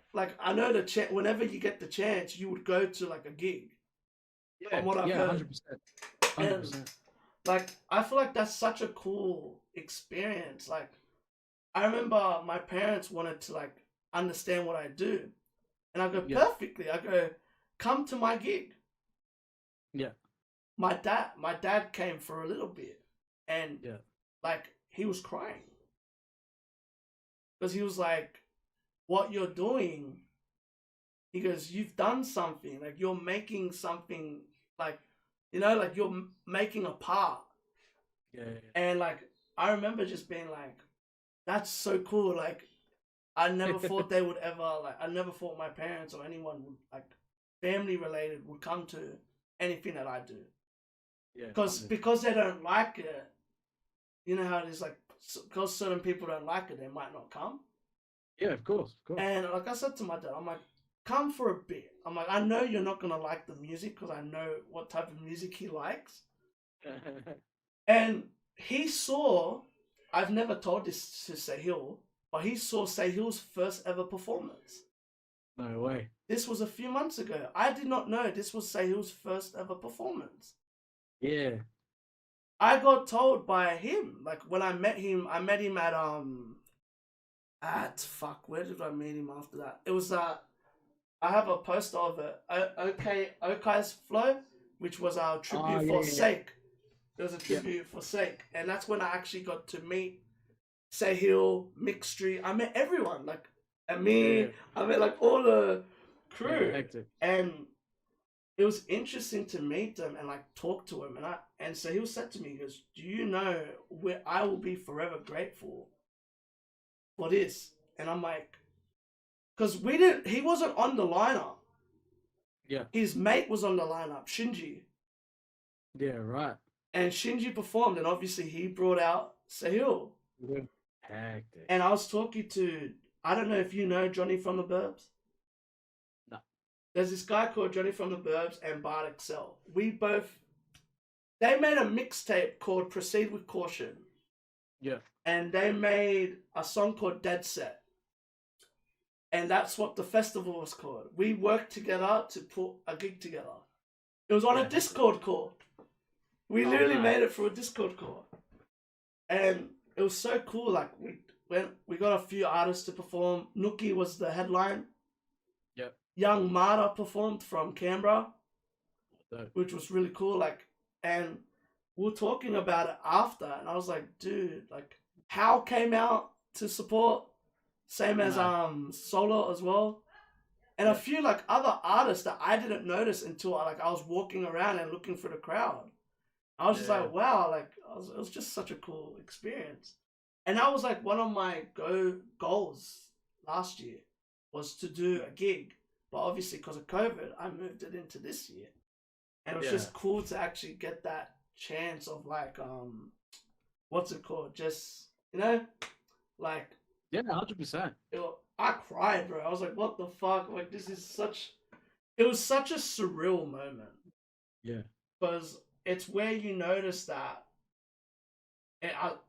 whenever you get the chance, you would go to like a gig. Yeah. From what I've Yeah. heard, 100%. and 100%. like I feel like that's such a cool experience. Like I remember my parents wanted to like understand what I do, and I go Yeah. perfectly. I go, come to my gig. Yeah. My dad came for a little bit, and Yeah. like he was crying because he was like, "What you're doing?" He goes, "You've done something. Like you're making something. Like like you're making a part." Yeah. And like I remember just being like, "That's so cool." Like I never thought they would ever like. I never thought my parents or anyone would like family related would come to anything that I do Yeah. because they don't like it. You know how it is like because certain people don't like it, they might not come. Yeah. Of course. Of course. And like I said to my dad, I'm like, come for a bit. I'm like, I know you're not gonna like the music because I know what type of music he likes. And he saw. I've never told this to Sahil, but he saw Sahil's first ever performance. No way. This was a few months ago. I did not know this was Sahil's first ever performance. Yeah. I got told by him. Like when I met him at fuck, where did I meet him after that? It was I have a poster of it. Okai's Flow, which was our tribute for Sake. It was a tribute for Sake. And that's when I actually got to meet Sahil, Mick Street. I met everyone. Like Amir. I met like all the crew. Hectic. And it was interesting to meet them and like talk to him. And Sahil said to me, he goes, "Do you know where I will be forever grateful for this?" And I'm like, because he wasn't on the lineup. Yeah. His mate was on the lineup, Shinji. Yeah. Right. And Shinji performed, and obviously he brought out Sahil. Hectic. And I was talking to, I don't know if you know Johnny from the Burbs. No. There's this guy called Johnny from the Burbs and Bart Excel. They made a mixtape called Proceed with Caution. Yeah. And they made a song called Dead Set. And that's what the festival was called. We worked together to put a gig together. It was on a Discord call. We literally made it through a Discord call. And it was so cool. Like we got a few artists to perform. Nookie was the headline. Yep. Young Marta performed from Canberra, Dope. which was really cool. Like, and we were talking about it after, and I was like, dude, like, How came out to support, same as Solo as well, and a few like other artists that I didn't notice until I was walking around and looking for the crowd. I was just like, wow, like it was just such a cool experience. And that was like one of my goals last year was to do a gig. But obviously because of COVID, I moved it into this year. And it was just cool to actually get that chance of like, what's it called? Just, like. Yeah, 100%. I cried, bro. I was like, what the fuck? Like, it was such a surreal moment. Yeah. Because it's where you notice that,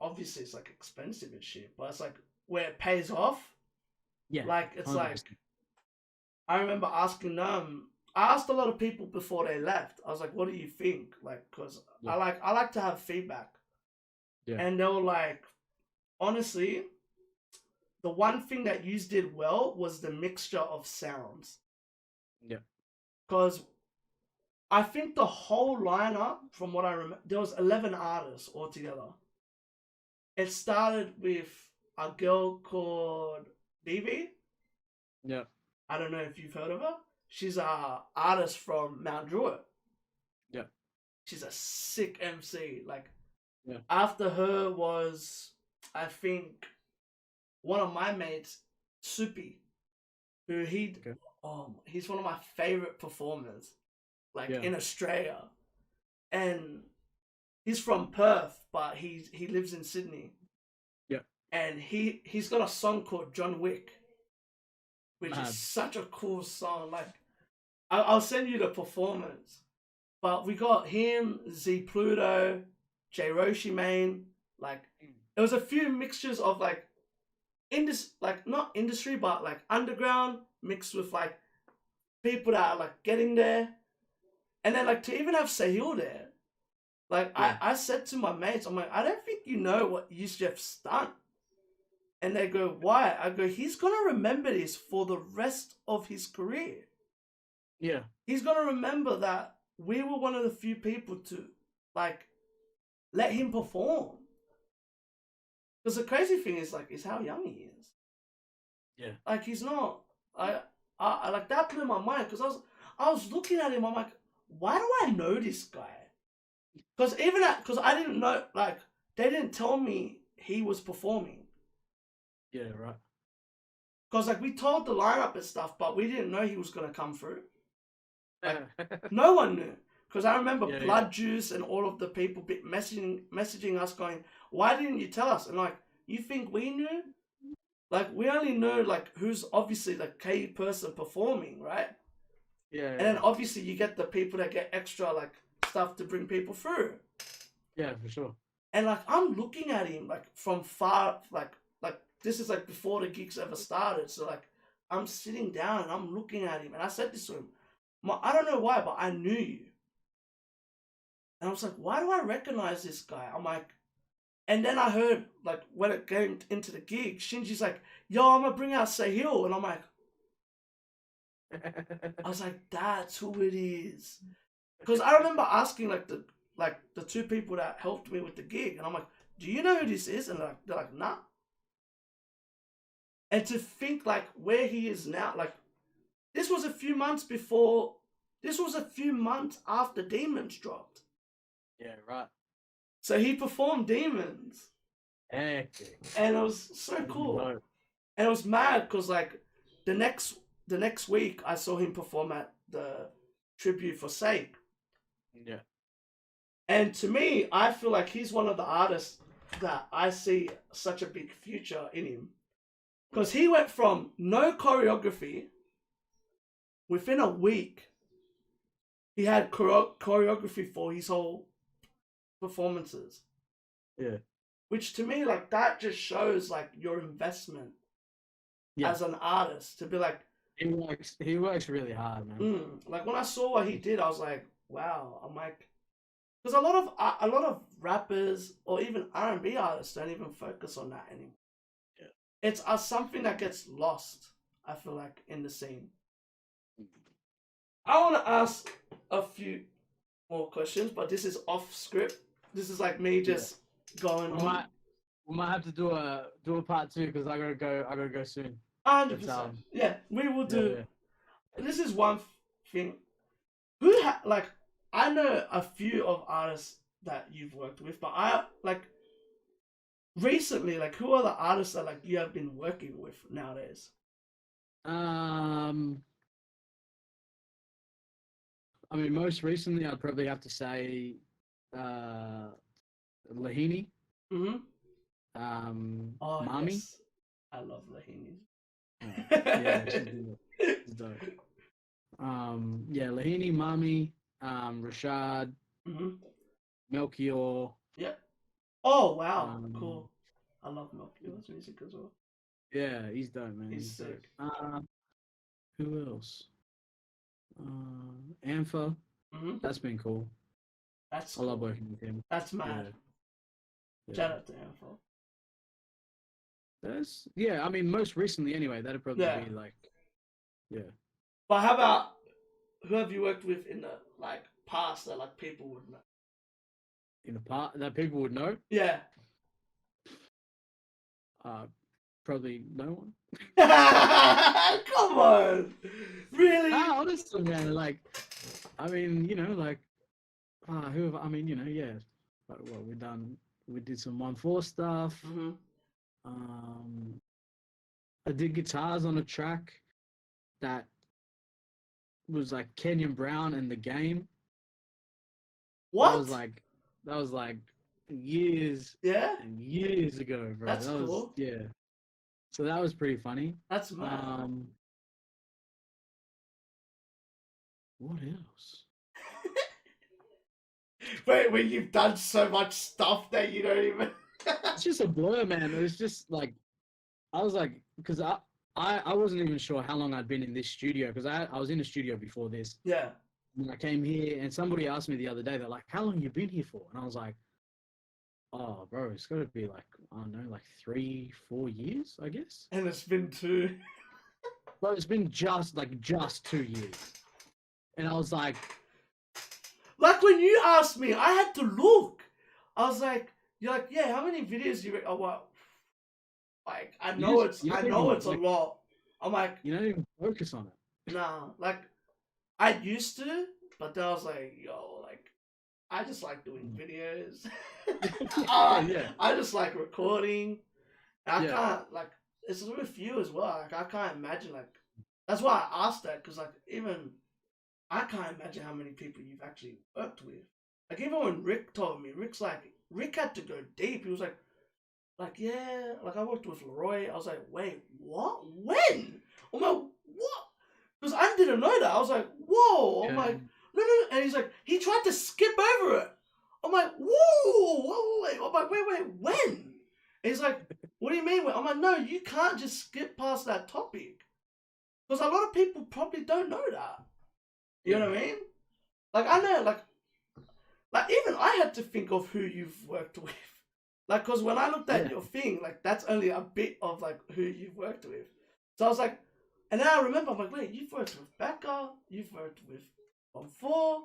obviously it's like expensive and shit, but it's like where it pays off. Yeah. Like, it's 100%. like, I remember asking them, I asked a lot of people before they left. I was like, what do you think? Like, because I like to have feedback. Yeah. And they were like, honestly, the one thing that you did well was the mixture of sounds. Yeah. Because I think the whole lineup, from what I remember, there was 11 artists altogether. It started with a girl called Vivi. Yeah. I don't know if you've heard of her. She's a artist from Mount Druitt. Yeah. She's a sick MC. Like, Yeah. After her was, I think, one of my mates, Soupy, who Okay. he's one of my favorite performers, like Yeah. in Australia, and he's from Perth, but he lives in Sydney, Yeah. and he's got a song called John Wick, which is Mad. such a cool song. Like, I'll send you the performance. But we got him, Z Pluto, J Roshi Main. Like, there was a few mixtures of like like not industry, but like underground mixed with like people that are like getting there. And then like to even have Sahil there. Like Yeah. I said to my mates, I'm like, I don't think you know what Yusuf's done. And they go, why? I go, he's gonna remember this for the rest of his career. Yeah. He's gonna remember that we were one of the few people to like let him perform. Because the crazy thing is like is how young he is. Yeah. Like he's not. I like that blew my mind because I was looking at him. I'm like, why do I know this guy? Because because I didn't know, like they didn't tell me he was performing. Yeah. Right. Because like we told the lineup and stuff, but we didn't know he was gonna come through. Like Yeah. no one knew. Because I remember Yeah. Blood Juice and all of the people messaging us going, why didn't you tell us? And like, you think we knew? Like we only know like who's obviously the key person performing, right? Yeah. And then obviously you get the people that get extra like stuff to bring people through. Yeah, for sure. And like I'm looking at him like from far, like this is like before the gigs ever started. So like I'm sitting down and I'm looking at him, and I said this to him. I don't know why, but I knew you. And I was like, why do I recognize this guy? I'm like, and then I heard like when it came into the gig, Shinji's like, yo, I'm gonna bring out Sahil, and I'm like, I was like, that's who it is. Because I remember asking like the two people that helped me with the gig, and I'm like, do you know who this is? And they're like, nah. And to think like where he is now, like this was a few months before, this was a few months after Demons dropped. Yeah. Right. So he performed Demons, Hectic. and it was so cool. No. And it was mad because like the next week I saw him perform at the tribute for Sake. Yeah. And to me, I feel like he's one of the artists that I see such a big future in him. Because he went from no choreography, within a week, he had choreography for his whole performances. Yeah. Which to me, like, that just shows, like, your investment as an artist. To be like, He works really hard, man. like, when I saw what he did, I was like, wow. I'm like, because a lot of rappers or even R&B artists don't even focus on that anymore. Yeah. It's something that gets lost, I feel like, in the scene. I want to ask a few more questions, but this is off script. This is like me just going on. We might have to do a part 2 because I gotta go soon. 100%. Yeah, we will do. Yeah. This is one thing. Like, I know a few of artists that you've worked with, but I like recently, like, who are the artists that like you have been working with nowadays? I mean, most recently, I'd probably have to say, Lahini. Mm-hmm. Oh, Mami. yes. I love Lahini. Yeah, she's dope. Yeah, Lahini, Mami, Rashad, Melchior. Yep. Oh wow, cool. I love Melchior's music as well. Yeah, he's dope, man. He's sick. Who else? Ampha. That's been cool. That's I love working with him. That's mad. Yeah. Shout out to Ampha. I mean, most recently anyway, that'd probably be like, yeah. But how about, who have you worked with in the like past that like people would know? In the past that people would know? Yeah. Probably no one. Come on, really? Honestly, man, like, I mean, you know, like, who have I mean, you know, yeah, like, well, we've done We did some 1/4 stuff. Mm-hmm. I did guitars on a track that was like Kenyon Brown and the Game. What? That was like years Yeah, and years ago, bro. that's That was cool. yeah. So that was pretty funny. That's mad. What else? Wait, you've done so much stuff that you don't even. It's just a blur, man. It was just like I was like, because I wasn't even sure how long I'd been in this studio because I was in the studio before this. Yeah. When I came here, and somebody asked me the other day, they're like, "How long you been here for?" And I was like, "Oh, bro, it's got to be like I don't know, like 3-4 years, I guess." And it's been 2. Bro, it's been just 2 years, and I was like, Like when you asked me, I had to look. I was like, "You're like, yeah. How many videos you?" Oh, well, like I know it's a lot. I'm like, you don't even focus on it. nah. Like I used to, but then I was like, yo, like I just like doing videos. Yeah. I just like recording. I Yeah. can't like it's with you as well. Like I can't imagine like that's why I asked that because like even I can't imagine how many people you've actually worked with. Like even when Rick told me, Rick had to go deep. He was like yeah, like I worked with Leroy. I was like, wait, what? When? I'm like, what? Because I didn't know that. I was like, whoa. I'm like, no. And he's like, he tried to skip over it. I'm like, whoa, wait. I'm like, wait, when? And he's like, what do you mean? I'm like, no, you can't just skip past that topic. Because a lot of people probably don't know that. You know what I mean? Like, I know, like even I had to think of who you've worked with. Like, because when I looked at your thing, like, that's only a bit of, like, who you've worked with. So I was like, and then I remember, I'm like, wait, you've worked with Becca, you've worked with On 4,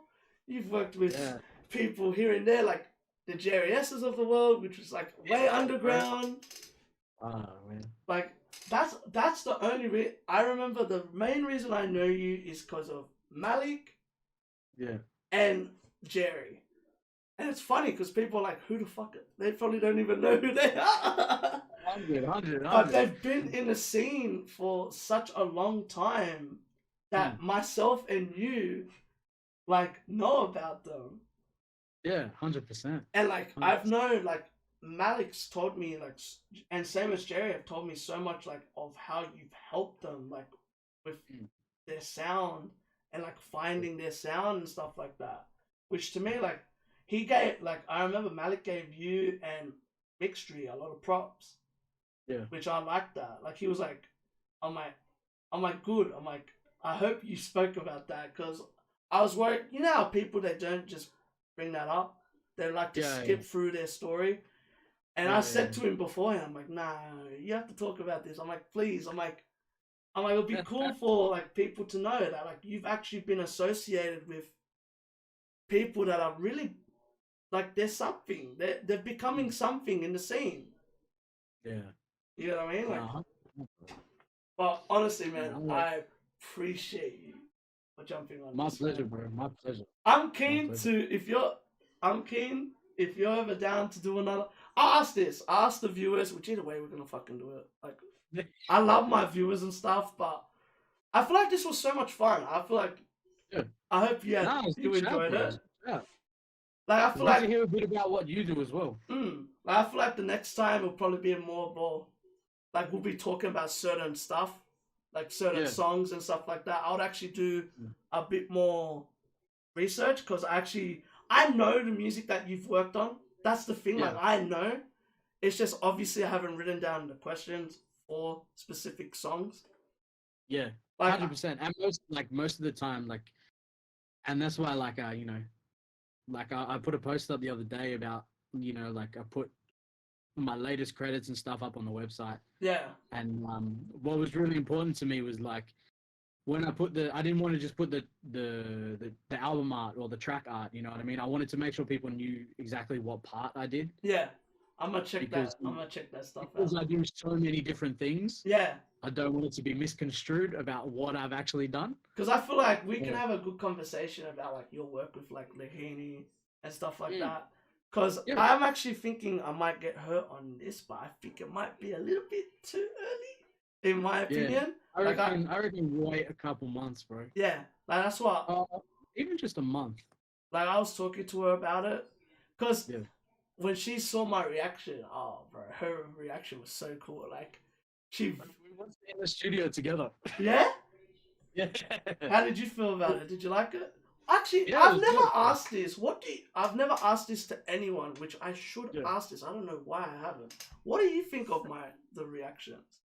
you've worked with people here and there, like the Jerry S's of the world, which was, like, way underground. Oh, man. Like, that's the only reason. I remember the main reason I know you is because of Malik and Jerry. And it's funny because people are like, who the fuck? They probably don't even know who they are. 100. But they've been in the scene for such a long time that myself and you, like, know about them. Yeah, 100%. And, like, 100%. I've known, like, Malik's told me, like, and same as Jerry have told me so much, like, of how you've helped them, like, with their sound and, like, finding their sound and stuff like that. Which to me, like, he gave, like, I remember Malik gave you and Mixtree a lot of props. Yeah. Which I like that. Like, he was like, I'm like, good. I'm like, I hope you spoke about that because I was worried. You know how people, they don't just bring that up? They like to skip through their story. And I said to him beforehand, I'm like, nah, you have to talk about this. I'm like, please. I'm like, it'll be cool for, like, people to know that, like, you've actually been associated with people that are really, like, there's something. They're becoming something in the scene. Yeah. You know what I mean? Like, but honestly, man, I appreciate you for jumping on. My pleasure, bro. My pleasure. I'm keen if you're ever down to do another. I'll ask this. I'll ask the viewers, which either way we're gonna fucking do it. Like, I love my viewers and stuff, but I feel like this was so much fun. I feel like I hope you enjoyed it. Yeah. Like, I feel like to hear a bit about what you do as well. Like, I feel like the next time will probably be more like, we'll be talking about certain stuff, like certain songs and stuff like that. I would actually do a bit more research because I know the music that you've worked on. That's the thing. Like, I know. It's just obviously I haven't written down the questions for specific songs. Yeah, like 100%. And most of the time, like, and that's why, like, you know, like I put a post up the other day about, you know, like I put my latest credits and stuff up on the website. Yeah. And what was really important to me was, like, when I didn't want to just put the album art or the track art, you know what I mean? I wanted to make sure people knew exactly what part I did. Yeah. I'm gonna check that stuff out. Because I do so many different things. Yeah. I don't want it to be misconstrued about what I've actually done. Because I feel like we can have a good conversation about, like, your work with, like, Lahini and stuff like that. Because Yeah. I'm actually thinking I might get hurt on this, but I think it might be a little bit too early, in my Yeah. opinion. I Like reckon wait a couple months, bro. yeah, like that's what. Uh, even just a month. Like I was talking to her about it, because Yeah. when she saw my reaction, oh bro, her reaction was so cool. Like she, We once in the studio together. yeah. Yeah. How did you feel about it? Did you like it? Actually, Yeah, it I've was never good. asked this. I've never asked this to anyone, which I should Yeah. ask this. I don't know why I haven't. What do you think of the reactions?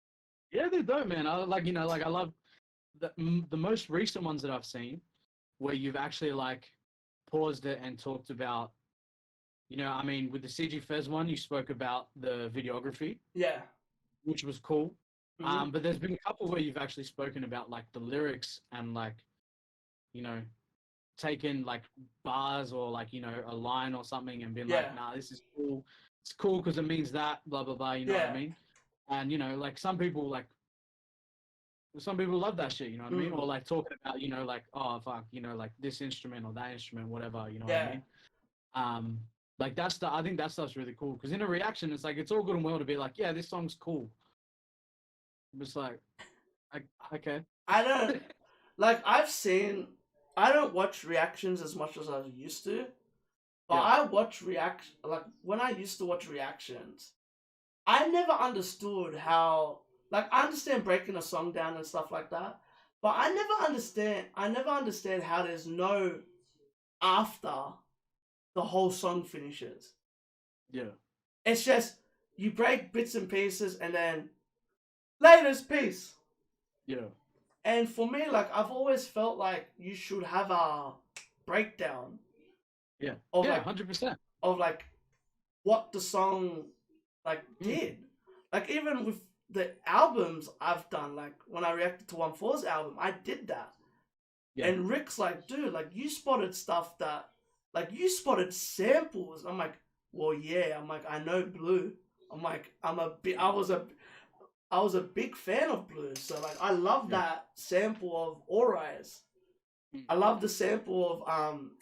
Yeah, they're dope, man. I like, like I love the most recent ones that I've seen where you've actually like paused it and talked about, I mean, with the CG Fez one, you spoke about the videography, Yeah. which was cool. Hmm. But there's been a couple where you've actually spoken about like the lyrics and like, you know, taken like bars or like, a line or something and been Yeah. like, nah, this is cool. It's cool because it means that, blah, blah, blah, you know what I Yeah. mean? And, like some people love that shit, you know what I mean? Mm. Or like talking about, like, oh fuck, like this instrument or that instrument, whatever, you know what I Yeah. mean? Um, like I think that stuff's really cool because in a reaction, it's like it's all good and well to be like, yeah, this song's cool. It's like, I, okay, I don't like. I don't watch reactions as much as I used to, but yeah, I watch react. Like when I used to watch reactions, I never understood how. Like I understand breaking a song down and stuff like that, but I never understand. I never understand how there's no after the whole song finishes. yeah, It's just you break bits and pieces and then latest piece. yeah, And for me, like I've always felt like you should have a breakdown yeah, of yeah, like 100%. what the song like Mm, did. Like even with the albums I've done, like when I reacted to 1/4's album, I did that. yeah, And Rick's like, dude, like you spotted stuff that like you spotted samples. I'm like, well yeah. I'm like, I know Blue. I'm like, I was a big fan of Blue. So like I love yeah, that sample of All Rise. mm, I love the sample of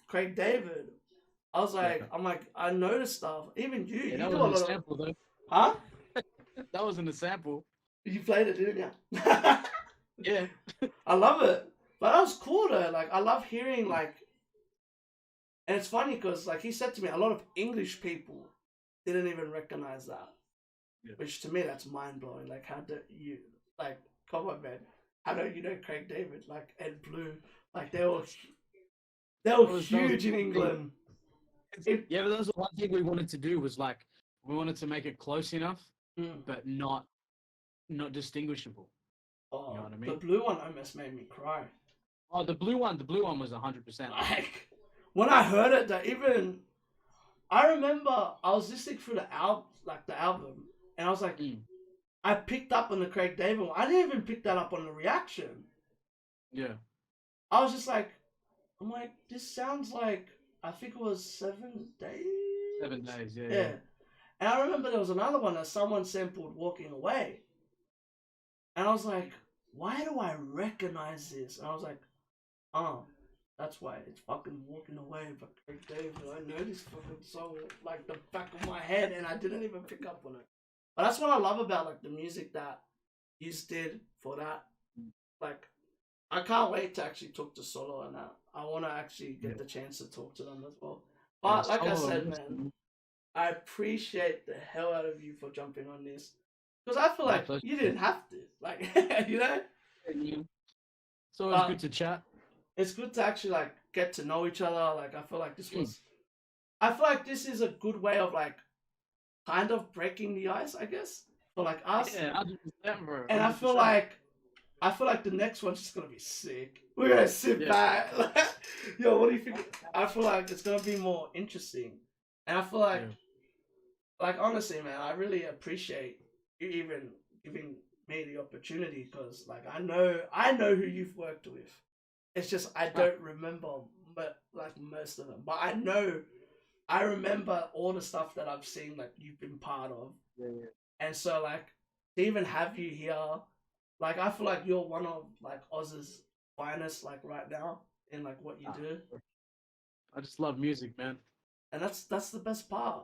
Craig David. yeah, I'm like, I noticed stuff. Even you, yeah. you That do a wasn't a lot of, sample though. huh? That wasn't a sample. You played it, didn't you? Yeah, I love it, but that was cool though. Like, I love hearing mm, like, and it's funny because like he said to me, a lot of English people didn't even recognize that, yeah. which to me that's mind blowing. Like, how do you like? Come on, man. How do you know Craig David like and Blue? Like they were That was huge in one thing. England. It, Yeah, but that was the one thing we wanted to do was like we wanted to make it close enough, mm. but not distinguishable. You know Oh, what I the mean? blue one almost made me cry. Oh, the blue one was 100%. Like when I heard it, that even I remember I was listening through the album, and I was like, Mm, I picked up on the Craig David one. I didn't even pick that up on the reaction. yeah, I was just like, I'm like, this sounds like I think it was 7 days. 7 days. Yeah, yeah, Yeah, and I remember there was another one that someone sampled "Walking Away," and I was like, why do I recognize this? And I was like, oh, that's why it's fucking Walking Away by Craig David. I know this fucking song like the back of my head and I didn't even pick up on it. But that's what I love about like the music that you did for that. Like I can't wait to actually talk to Solo on that. I wanna actually yeah. get the chance to talk to them as well. Yeah, But like I solo. said, man, I appreciate the hell out of you for jumping on this. Because I feel My like pleasure. you didn't have to. Like you know? Yeah. It's always But good to chat. it's good to actually like get to know each other. Like Mm. I feel like this is a good way of like kind of breaking the ice, I guess, for like us. Yeah, 100%, bro. And 100%. I feel like the next one's just gonna be sick. We're gonna sit Yeah, back. Yo, what do you think? I feel like it's gonna be more interesting. And I feel yeah. like honestly, man, I really appreciate you even giving me the opportunity because like I know who you've worked with. It's just I Ah, don't remember but like most of them. But I remember all the stuff that I've seen like you've been part of. yeah, yeah. And so like to even have you here, like I feel like you're one of like Oz's finest like right now in like what you Ah, do. I just love music, man. and that's the best part.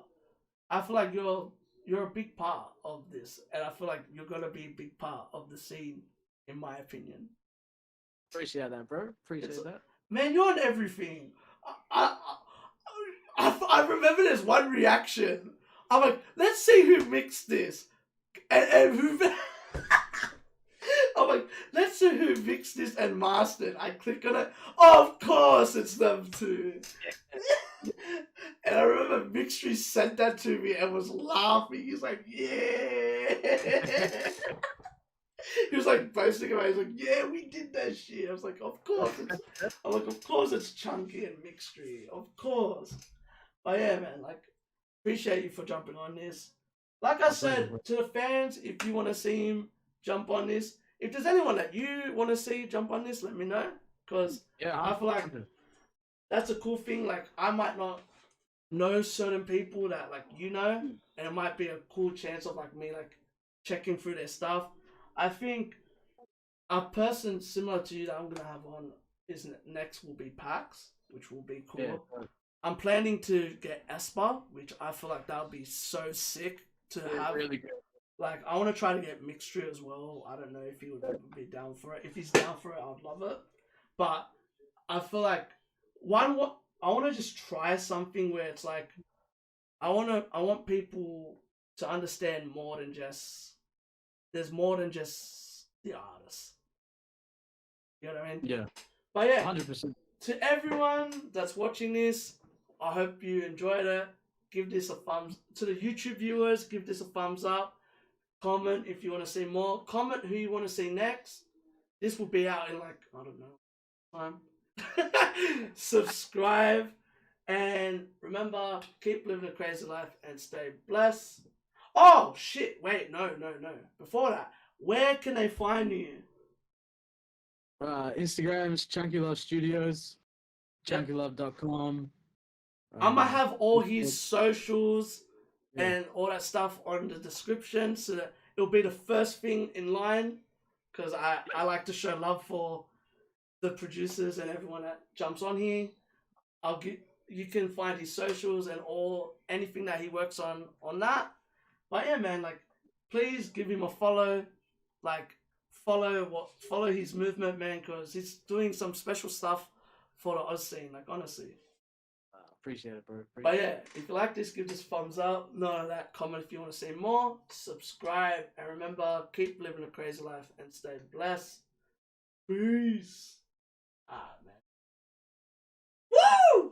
I feel like you're a big part of this, and I feel like you're gonna be a big part of the scene, in my opinion. Appreciate that, bro. It's Appreciate that. man, you're on everything. I, I remember there's one reaction. I'm like, let's see who mixed this, and who. I'm like, let's see who mixed this and mastered. I click on it. Oh, of course, it's them two. And I remember Mixtree sent that to me and was laughing. He's like, yeah. He was like boasting about it. He's like, yeah, we did that shit. I was like, of course it's I'm like, of course it's Chunky and Mixtree. Of course. But yeah, man, like, appreciate you for jumping on this. Like I said to the fans, if you want to see him jump on this, if there's anyone that you want to see jump on this, let me know. Because Yeah, I feel like that's a cool thing. Like, I might not know certain people that, like, you know, and it might be a cool chance of, like, me, like, checking through their stuff. I think a person similar to you that I'm going to have on is next will be Pax, which will be cool. Yeah. I'm planning to get Esper, which I feel like that would be so sick to have. Really good. Like, I want to try to get Mixture as well. I don't know if he would be down for it. If he's down for it, I'd love it. But I feel like I want to just try something where it's like I want people to understand more than just there's more than just the artist. You know what I mean? Yeah. But yeah, 100%. to everyone that's watching this, I hope you enjoyed it. Give this a thumbs to the YouTube viewers. Give this a thumbs up. Comment if you want to see more. Comment who you want to see next. This will be out in like I don't know time. Subscribe and remember, keep living a crazy life and stay blessed. Oh shit! Wait, no. Before that, where can they find you? Instagram's Chunky Love Studios, chunkylove.com. I'm gonna have all his socials and all that stuff on the description so that it'll be the first thing in line because I like to show love for the producers and everyone that jumps on here. You can find his socials and anything that he works on that. But yeah, man, like please give him a follow, like follow his movement, man, because he's doing some special stuff for the Oz scene. Like honestly. Appreciate it, bro. But yeah, if you like this, give this a thumbs up. None of that. Comment if you want to see more. Subscribe. And remember, keep living a crazy life and stay blessed. Peace. Ah, man. Woo!